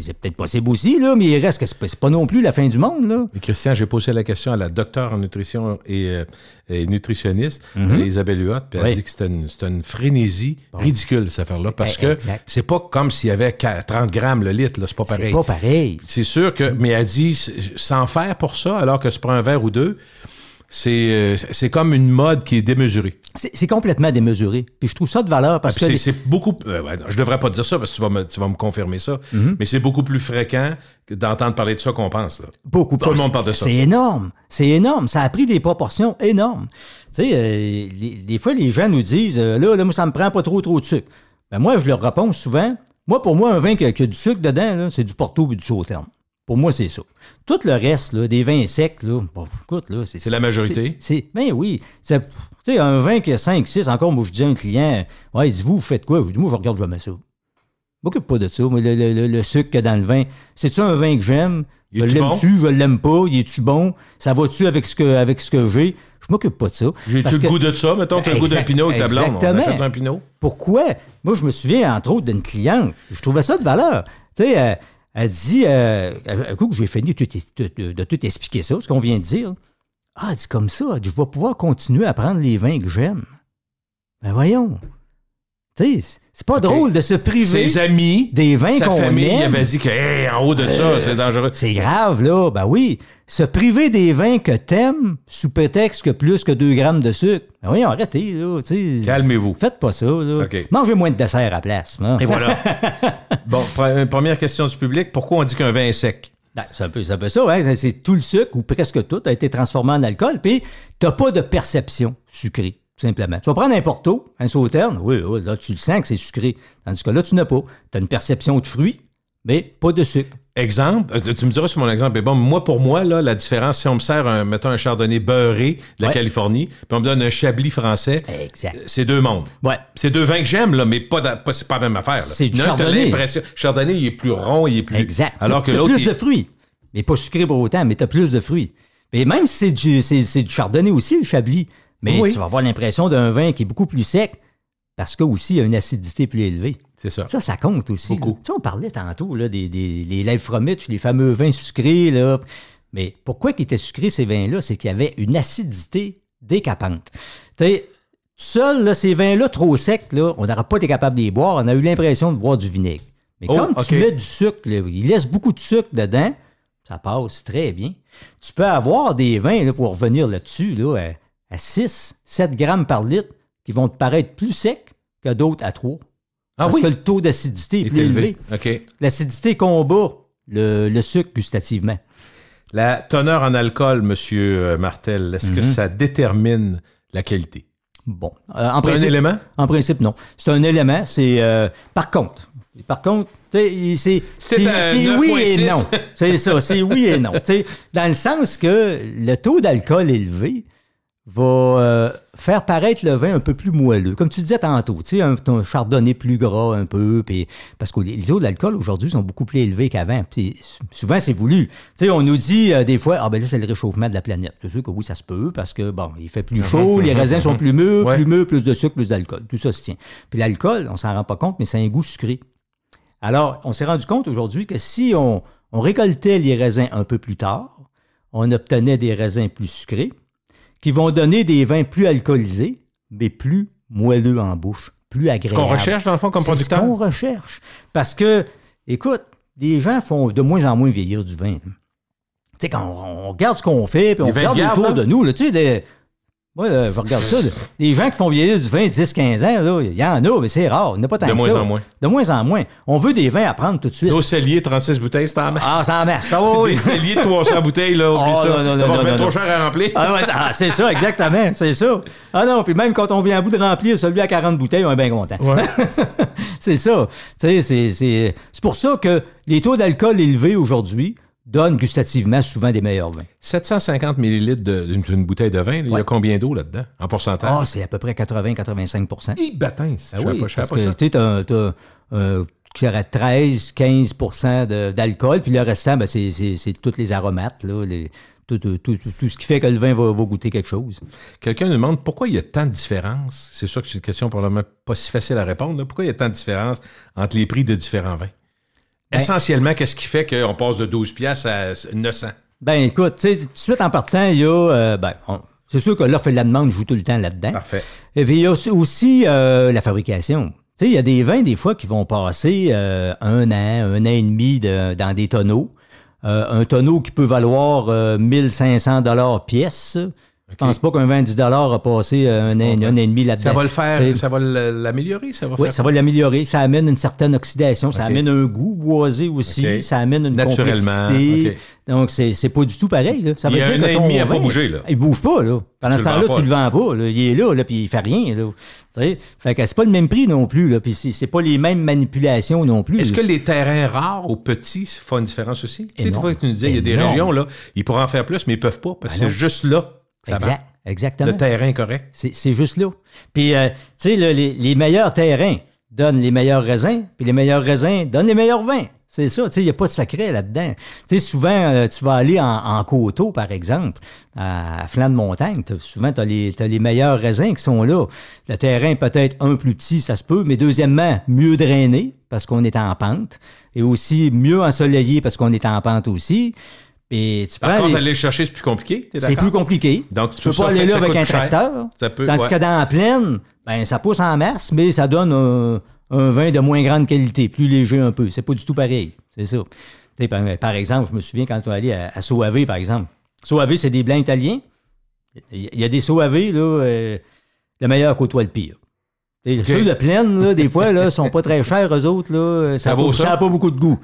c'est peut-être possible aussi, là, mais il reste que c'est pas non plus la fin du monde, là. Mais Christian, j'ai posé la question à la docteure en nutrition et nutritionniste, Isabelle Huot, puis elle a dit que c'était une frénésie ridicule, cette affaire-là, parce que c'est pas comme s'il y avait 30 grammes le litre, là, c'est pas pareil. C'est pas pareil. C'est sûr que, mais elle dit, sans faire pour ça, alors que tu prends un verre ou deux, c'est comme une mode qui est démesurée. C'est complètement démesuré. Puis je trouve ça de valeur parce que... C'est beaucoup... je devrais pas dire ça parce que tu vas me confirmer ça, mais c'est beaucoup plus fréquent d'entendre parler de ça qu'on pense. Là. Beaucoup plus. Tout le monde parle de ça. C'est énorme. C'est énorme. Ça a pris des proportions énormes. Tu sais, des fois, les gens nous disent, là, moi, ça me prend pas trop de sucre. Ben moi, je leur réponds souvent, pour moi, un vin qui a du sucre dedans, là, c'est du Porto et du Sauternes. Pour moi, c'est ça. Tout le reste, là, des vins secs, là, bon, écoute, là, c'est la majorité. Ben oui. Tu sais, un vin qui a 5, 6, encore, moi, je dis à un client, il dit, vous faites quoi? Je dis, moi, je regarde jamais ça. Je m'occupe pas de ça. Moi, le sucre qu'il y a dans le vin, c'est-tu un vin que j'aime? Je l'aime-tu? Je l'aime pas? Il est-tu bon? Ça va-tu avec ce que j'ai? Je m'occupe pas de ça. J'ai-tu le goût de ça? Mettons que le goût d'un pinot avec ta blonde. On achète un pinot. Pourquoi? Moi, je me souviens, entre autres, d'une cliente. Je trouvais ça de valeur. Tu sais, elle dit, un coup que j'ai fini de tout expliquer ça, ce qu'on vient de dire. Ah, elle dit comme ça, elle dit, je vais pouvoir continuer à prendre les vins que j'aime. Ben voyons. Tu sais, c'est pas drôle de se priver. Ses amis, des vins qu'on aime. Sa famille avait dit que, en haut de ça, c'est dangereux. C'est grave, là. Ben oui. Se priver des vins que t'aimes sous prétexte que plus que 2 grammes de sucre. Ben voyons, arrêtez, là. Calmez-vous. Faites pas ça, là. Okay. Mangez moins de dessert à la place. Hein? Et voilà. Bon, première question du public. Pourquoi on dit qu'un vin est sec? Ben, c'est un peu ça, hein? C'est tout le sucre, ou presque tout, a été transformé en alcool, puis tu n'as pas de perception sucrée, tout simplement. Tu vas prendre un Porto, un Sauterne, oui, là, tu le sens que c'est sucré. Tandis que là, tu n'as pas. Tu as une perception de fruits, mais pas de sucre. Exemple, tu me diras si mon exemple est bon, mais pour moi, là, la différence, si on me sert, mettons, un chardonnay beurré de la Californie, puis on me donne un chablis français, c'est deux mondes. Ouais. C'est deux vins que j'aime, là, mais c'est pas la même affaire. Là. C'est du chardonnay. Chardonnay, il est plus rond, il est plus... Exact. Alors que t'as l'autre... plus de fruits. Mais pas sucré pour autant, mais tu as plus de fruits. Et même si c'est du chardonnay aussi, le chablis, mais tu vas avoir l'impression d'un vin qui est beaucoup plus sec, parce qu'il aussi, il y a une acidité plus élevée. C'est ça. Ça compte aussi. Beaucoup. Tu sais, on parlait tantôt là, des lèvres fromitch, les fameux vins sucrés. Là. Mais pourquoi ils étaient sucrés, ces vins-là? C'est qu'il y avait une acidité décapante. Tu sais, seuls, là, ces vins-là trop secs, là, on n'aurait pas été capable de les boire. On a eu l'impression de boire du vinaigre. Mais quand tu mets du sucre, là, il laisse beaucoup de sucre dedans, ça passe très bien. Tu peux avoir des vins, là, pour revenir là-dessus, là, à 6, 7 grammes par litre, qui vont te paraître plus secs que d'autres à 3. Parce que le taux d'acidité est plus élevé. Okay. L'acidité combat le sucre gustativement. La teneur en alcool, M. Martel, est-ce que ça détermine la qualité? Bon. C'est un élément? En principe, non. C'est un élément. C'est par contre, c'est oui et non. C'est ça, c'est oui et non. Dans le sens que le taux d'alcool élevé va faire paraître le vin un peu plus moelleux. Comme tu disais tantôt, un chardonnay plus gras un peu, pis, parce que les taux d'alcool aujourd'hui sont beaucoup plus élevés qu'avant. Souvent, c'est voulu. On nous dit des fois, ben là, c'est le réchauffement de la planète. C'est sûr que oui, ça se peut, parce que, bon, il fait plus chaud, les raisins sont plus mûrs, plus de sucre, plus d'alcool. Tout ça se tient. Puis l'alcool, on s'en rend pas compte, mais c'est un goût sucré. Alors, on s'est rendu compte aujourd'hui que si on récoltait les raisins un peu plus tard, on obtenait des raisins plus sucrés, qui vont donner des vins plus alcoolisés, mais plus moelleux en bouche, plus agréables. Ce qu'on recherche, dans le fond, comme producteur? C'est ce qu'on recherche. Parce que, écoute, les gens font de moins en moins vieillir du vin. Tu sais, quand on regarde ce qu'on fait, puis on regarde autour de nous, tu sais, moi, je regarde ça. Les gens qui font vieillir du vin 10-15 ans, il y en a, mais c'est rare. Il n'y en a pas tant que ça. De moins en moins. De moins en moins. On veut des vins à prendre tout de suite. Nos celliers, 36 bouteilles, c'est en masse. Ah, c'est en masse. Ça, oui. Des celliers de 300 bouteilles, là, oublie ça. Non, trop cher à remplir. C'est ça, exactement. C'est ça. Ah non, puis même quand on vient à bout de remplir celui à 40 bouteilles, on est bien content. Ouais. C'est ça. Tu sais, c'est pour ça que les taux d'alcool élevés aujourd'hui donne gustativement souvent des meilleurs vins. 750 millilitres d'une bouteille de vin, il y a combien d'eau là-dedans, en pourcentage? Ah, c'est à peu près 80-85 %. Oui, parce que tu sais, qui aurait 13-15 % d'alcool, puis le restant, ben, c'est tous les aromates, là, tout ce qui fait que le vin va goûter quelque chose. Quelqu'un nous demande pourquoi il y a tant de différence. C'est sûr que c'est une question probablement pas si facile à répondre. Là. Pourquoi il y a tant de différence entre les prix de différents vins? Essentiellement, qu'est-ce qui fait qu'on passe de 12$ à 900? Ben écoute, tu sais, tout de suite en partant, il y a... c'est sûr que l'offre et la demande jouent tout le temps là-dedans. Parfait. Et puis il y a aussi la fabrication. Tu sais, il y a des vins, des fois, qui vont passer 1 an et demi dans des tonneaux. Un tonneau qui peut valoir 1500 $ pièce. Je pense pas qu'un vin de 10 $ a passé un an et demi là-dedans. Ça va le faire, ça va l'améliorer? Ça va l'améliorer. Ça amène une certaine oxydation, ça amène un goût boisé aussi, ça amène une complexité. Donc, c'est pas du tout pareil. Là. Ça veut dire que ton vin, pas bougé, là. Il bouge pas. Là. Pendant ce temps-là, tu le vends pas. Là. Il est là, puis il fait rien. Là. Fait que c'est pas le même prix non plus. Là. Puis c'est pas les mêmes manipulations non plus. Est-ce que les terrains rares aux petits font une différence aussi? Tu sais, tu nous disais, il y a des régions, là, ils pourraient en faire plus, mais ils peuvent pas, parce que c'est juste là. Exactement. Le terrain est correct. C'est juste là. Puis, tu sais, les meilleurs terrains donnent les meilleurs raisins, puis les meilleurs raisins donnent les meilleurs vins. C'est ça, tu sais, il n'y a pas de secret là-dedans. Tu sais, souvent, tu vas aller en coteau, par exemple, à flanc de montagne. Souvent, tu as les meilleurs raisins qui sont là. Le terrain peut-être un plus petit, ça se peut, mais deuxièmement, mieux drainé, parce qu'on est en pente, et aussi mieux ensoleillé, parce qu'on est en pente aussi. Et par contre, aller le chercher, c'est plus compliqué, t'es d'accord? C'est plus compliqué. Donc, tu peux pas aller là avec un tracteur. Tandis que dans la plaine, ben, ça pousse en masse, mais ça donne un vin de moins grande qualité, plus léger un peu. C'est pas du tout pareil. C'est ça. Par exemple, je me souviens quand on est allé à Soave, par exemple. Soave, c'est des blancs italiens. Il y a des Soave, là, le meilleur côtoie le pire. Ceux de plaine, là, des fois, là, sont pas très chers, eux autres. Là, ça n'a pas beaucoup de goût.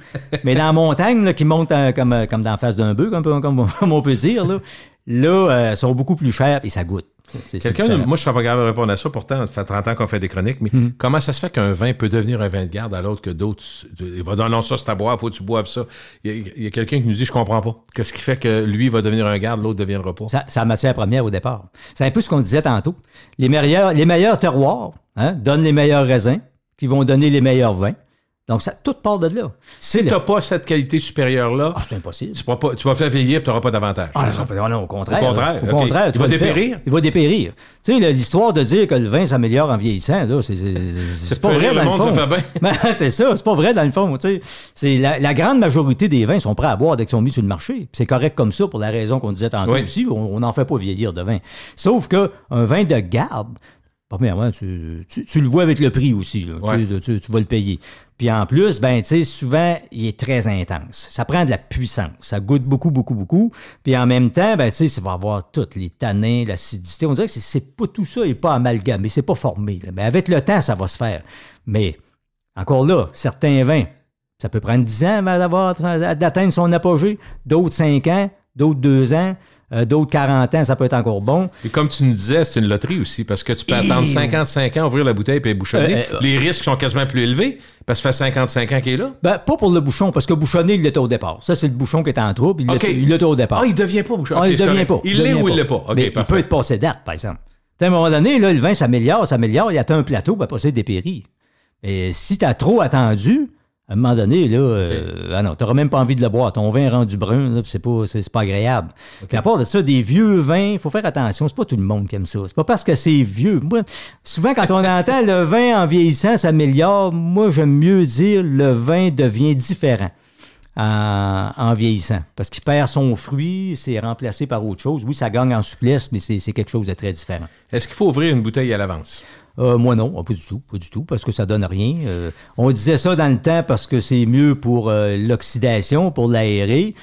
Mais dans la montagne, là, qui montent comme dans la face d'un bœuf, comme on peut dire, là, sont beaucoup plus chers et ça goûte. Moi, je serais pas capable de répondre à ça. Pourtant, ça fait 30 ans qu'on fait des chroniques. Mais comment ça se fait qu'un vin peut devenir un vin de garde alors que d'autres... Il va dire non, ça, c'est à boire, faut que tu boives ça. Il y a quelqu'un qui nous dit, je comprends pas. Qu'est-ce qui fait que lui va devenir un garde, l'autre ne deviendra pas? C'est la matière première au départ. C'est un peu ce qu'on disait tantôt. Les meilleurs terroirs donnent les meilleurs raisins qui vont donner les meilleurs vins. Donc, tout part de là. Si tu n'as pas cette qualité supérieure-là, c'est impossible. Tu vas faire vieillir et tu n'auras pas d'avantage. Non, au contraire. Au contraire, tu vas dépérir. Il va dépérir. Tu sais, l'histoire de dire que le vin s'améliore en vieillissant, là, c'est pas vrai dans le fond. Ça fait bien. C'est ça, c'est pas vrai dans le fond. Tu sais, la grande majorité des vins sont prêts à boire dès qu'ils sont mis sur le marché. C'est correct comme ça pour la raison qu'on disait tantôt aussi. On n'en fait pas vieillir de vin. Sauf qu'un vin de garde, premièrement, tu le vois avec le prix aussi. Là. Tu vas le payer. Puis en plus, ben, tu sais, souvent, il est très intense. Ça prend de la puissance. Ça goûte beaucoup, beaucoup, beaucoup. Puis en même temps, ben, tu sais, ça va avoir tous les tanins, l'acidité. On dirait que c'est pas tout ça n'est pas amalgamé, c'est pas formé. Là. Mais avec le temps, ça va se faire. Mais encore là, certains vins, ça peut prendre 10 ans avant d'atteindre son apogée. D'autres 5 ans, d'autres 2 ans. D'autres 40 ans, ça peut être encore bon. Et comme tu nous disais, c'est une loterie aussi, parce que tu peux attendre 55 ans, ouvrir la bouteille et bouchonner. Les risques sont quasiment plus élevés, parce que ça fait 55 ans qu'il est là. Ben, pas pour le bouchon, parce que bouchonner, il l'était au départ. Ça, c'est le bouchon qui est en trouble. Il l'était au départ. Ah, il devient pas bouchon. Il devient pas. Il l'est ou il l'est pas. Mais il peut être passé date, par exemple. À un moment donné, là, le vin s'améliore, il atteint un plateau, puis après ça, il dépérit. Et si tu as trop attendu, à un moment donné, là, non, t'auras même pas envie de le boire. Ton vin est rendu brun, là, c'est pas agréable. Puis à part de ça, des vieux vins, il faut faire attention. C'est pas tout le monde qui aime ça. C'est pas parce que c'est vieux. Moi, souvent, quand on entend le vin en vieillissant s'améliore, moi, j'aime mieux dire le vin devient différent en vieillissant. Parce qu'il perd son fruit, c'est remplacé par autre chose. Oui, ça gagne en souplesse, mais c'est quelque chose de très différent. Est-ce qu'il faut ouvrir une bouteille à l'avance? Moi non, pas du tout, parce que ça donne rien. On disait ça dans le temps parce que c'est mieux pour l'oxydation, pour l'aérer.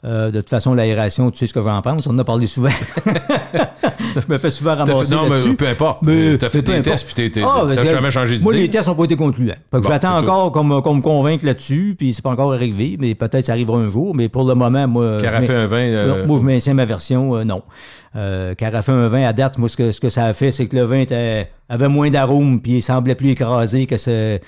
De toute façon, l'aération, tu sais ce que j'en pense, on en a parlé souvent. Je me fais souvent ramasser là-dessus. Mais peu importe. Tu as fait des tests puis tu n'as jamais changé d'idée. Moi, les tests n'ont pas été concluants. J'attends encore qu'on me convainque là-dessus, puis c'est pas encore arrivé, mais peut-être ça arrivera un jour. Mais pour le moment, moi... Carafer un vin... moi, je maintiens ma version, non. Carafer un vin, à date, moi, ce que ça a fait, c'est que le vin avait moins d'arôme, puis il semblait plus écrasé qu'en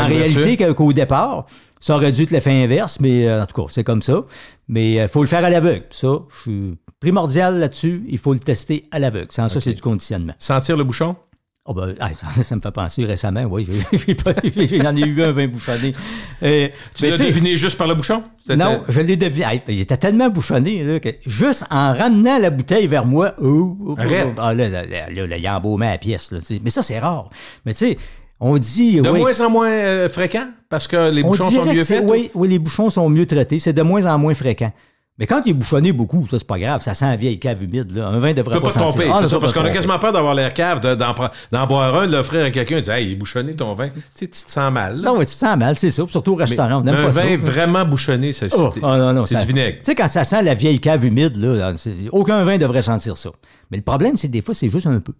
réalité, qu'au départ. Ça aurait dû être l'effet inverse, mais en tout cas, c'est comme ça. Mais il faut le faire à l'aveugle. Ça, je suis primordial là-dessus. Il faut le tester à l'aveugle. Sans ça, c'est du conditionnement. Sentir le bouchon? Oh ben, ça me fait penser récemment, oui. J'en ai eu un vin bouchonné. Tu l'as deviné juste par le bouchon? Non, je l'ai deviné. Il était tellement bouchonné là, que juste en ramenant la bouteille vers moi, là, il a embaumé la pièce. Là, mais ça, c'est rare. Mais tu sais, on dit... De moins en moins fréquent, parce que les bouchons sont mieux faits? Oui, les bouchons sont mieux traités. C'est de moins en moins fréquent. Mais quand il est bouchonné beaucoup, ça, c'est pas grave. Ça sent la vieille cave humide. Là. Un vin devrait pas sentir. Tromper, c'est ça, parce qu'on a quasiment peur d'avoir l'air cave, d'en boire un, de l'offrir à quelqu'un, de dire « Hey, il est bouchonné ton vin. » Tu te sens mal. Là. Non, oui, tu te sens mal, c'est ça. Surtout au restaurant, on n'aime pas ça. Un vin vraiment bouchonné, c'est du vinaigre. Tu sais, quand ça sent la vieille cave humide, là, aucun vin devrait sentir ça. Mais le problème, c'est que des fois, c'est juste un peu.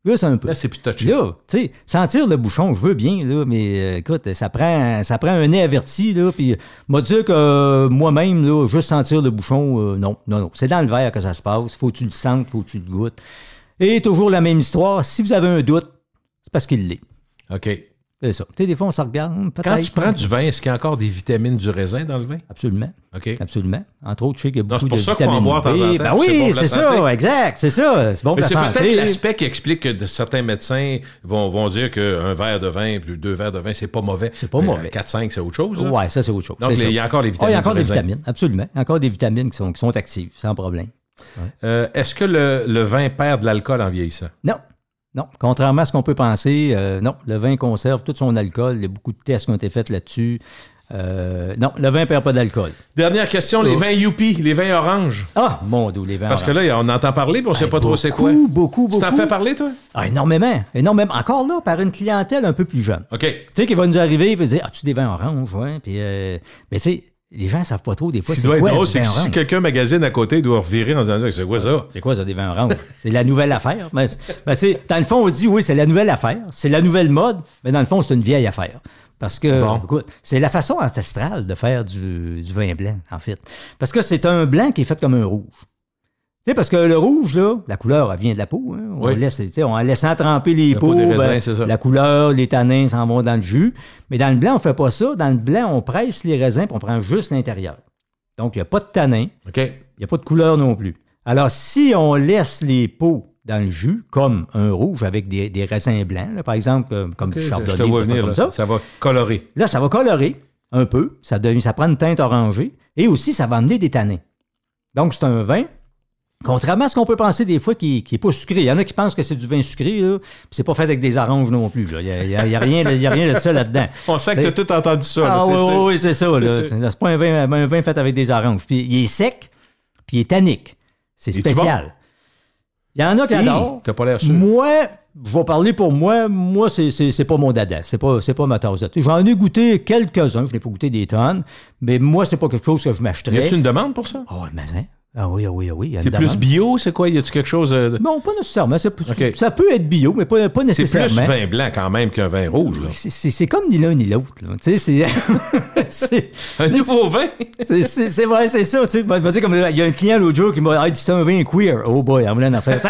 Juste un peu. Là, c'est plus touché. Là, tu sais, sentir le bouchon, je veux bien, là, mais écoute, ça prend un nez averti, là, puis m'a dit que moi-même, là, juste sentir le bouchon, non. C'est dans le verre que ça se passe. Faut que tu le sentes, faut que tu le goûtes. Et toujours la même histoire. Si vous avez un doute, c'est parce qu'il l'est. OK. C'est ça. Tu sais, des fois, on se regarde. Quand tu prends du vin, est-ce qu'il y a encore des vitamines du raisin dans le vin? Absolument. OK. Absolument. Entre autres, je sais qu'il y a beaucoup de vitamines. C'est pour ça qu'on en boit de temps en temps. Ben oui, c'est ça, exact. C'est ça. C'est bon pour la santé. C'est peut-être l'aspect qui explique que certains médecins vont dire qu'un verre de vin, 2 verres de vin, c'est pas mauvais. C'est pas mauvais. 4-5, c'est autre chose. Oui, ça, c'est autre chose. Donc, il y a encore des vitamines. Il y a encore des vitamines, absolument. Il y a encore des vitamines qui sont actives, sans problème. Ouais. Est-ce que le vin perd de l'alcool en vieillissant? Non, contrairement à ce qu'on peut penser, non, le vin conserve tout son alcool. Il y a beaucoup de tests qui ont été faits là-dessus. Non, le vin ne perd pas d'alcool. Dernière question, les vins Youpi, les vins oranges. Ah, mon Dieu, les vins oranges. Parce que là, on entend parler, mais on ne sait pas trop c'est quoi. Beaucoup. Tu t'en fais parler, toi? Ah, énormément. Encore là, par une clientèle un peu plus jeune. OK. Tu sais, qui va nous arriver, il va dire, as-tu des vins oranges? Ouais. Puis, mais tu sais, les gens ne savent pas trop des fois c'est quoi drôle, c'est que si quelqu'un magasine à côté, il doit revirer en disant c'est quoi ça? C'est quoi ça, des vins oranges? C'est la nouvelle affaire. Ben, dans le fond, on dit oui, c'est la nouvelle affaire, c'est la nouvelle mode, mais dans le fond, c'est une vieille affaire. Parce que, écoute, c'est la façon ancestrale de faire du vin blanc, en fait. Parce que c'est un blanc qui est fait comme un rouge. Tu sais, parce que le rouge, là, la couleur, elle vient de la peau. Hein? En laissant tremper les peaux, la couleur, les tanins s'en vont dans le jus. Mais dans le blanc, on ne fait pas ça. Dans le blanc, on presse les raisins et on prend juste l'intérieur. Donc, il n'y a pas de tanin. Il n'y a pas de couleur non plus. Alors, si on laisse les peaux dans le jus, comme un rouge avec des raisins blancs, là, par exemple, comme du chardonnay, je te vois venir, comme ça va colorer. Là, ça va colorer un peu. Ça prend une teinte orangée. Et aussi, ça va amener des tanins. Donc, c'est un vin. Contrairement à ce qu'on peut penser des fois qui n'est pas sucré. Il y en a qui pensent que c'est du vin sucré, là, puis c'est pas fait avec des oranges non plus. Il n'y a rien de ça là-dedans. On sent que tu as tout entendu ça. Là, oui, c'est ça. C'est pas un vin fait avec des oranges. Puis il est sec, puis il est tannique. C'est spécial. Il y en a qui adorent. T'as pas l'air sûr. Moi, je vais parler pour moi. Moi, c'est pas mon dada. C'est pas ma tasse de thé. J'en ai goûté quelques-uns. Je n'ai pas goûté des tonnes. Mais moi, c'est pas quelque chose que je m'achèterais. Y a-tu une demande pour ça? Oh, mais Ah oui. C'est plus bio, c'est quoi? Y a-tu quelque chose de... Non, pas nécessairement. Ça peut être bio, mais pas nécessairement. C'est plus vin blanc quand même qu'un vin rouge. Là. C'est comme ni l'un ni l'autre. Tu sais, c'est un nouveau vin. C'est vrai, c'est ça. Tu sais, comme il y a un client l'autre jour qui m'a dit c'est un vin queer. Oh boy, on voulait en faire.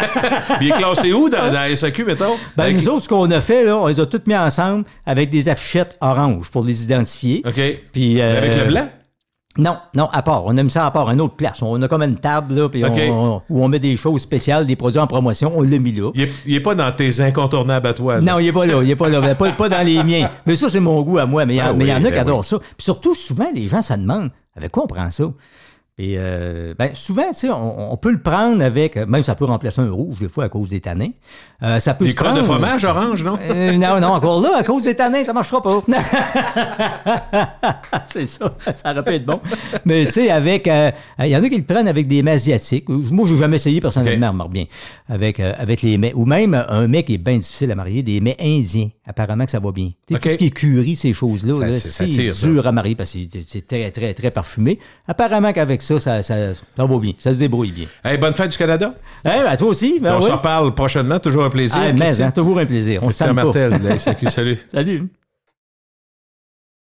Il est classé où dans la SAQ, mettons? Nous autres, ce qu'on a fait, là, on les a toutes mis ensemble avec des affichettes oranges pour les identifier. OK. Puis, avec le blanc? Non, à part. On aime ça à part, une autre place. On a comme une table là, puis où on met des choses spéciales, des produits en promotion. On l'a mis là. Il est pas dans tes incontournables à toi. Là. Non, il est pas là. Pas dans les miens. Mais ça, c'est mon goût à moi. Mais il y en a qui adorent ça. Puis surtout, souvent, les gens se demandent avec quoi on prend ça. Et souvent, tu sais, on peut le prendre avec, même ça peut remplacer un rouge des fois à cause des tanins. Ça peut des crottes de fromage orange, non? Non, encore là, à cause des tanins, ça marchera pas. C'est ça aurait pu être bon. Mais tu sais, avec, il y en a qui le prennent avec des mets asiatiques. Moi, je n'ai jamais essayé personnellement, remarque bien, avec les mets. Ou même un mets qui est bien difficile à marier, des mets indiens. Apparemment que ça va bien. Tout ce qui est curry, ces choses-là, c'est dur à marier parce que c'est très, très, très parfumé. Apparemment qu'avec ça va bien. Ça se débrouille bien. Hey, bonne fête du Canada. Toi aussi. On s'en reparle prochainement. Toujours un plaisir. Toujours un plaisir. On se Christian Martel, la SAQ. Salut. Salut.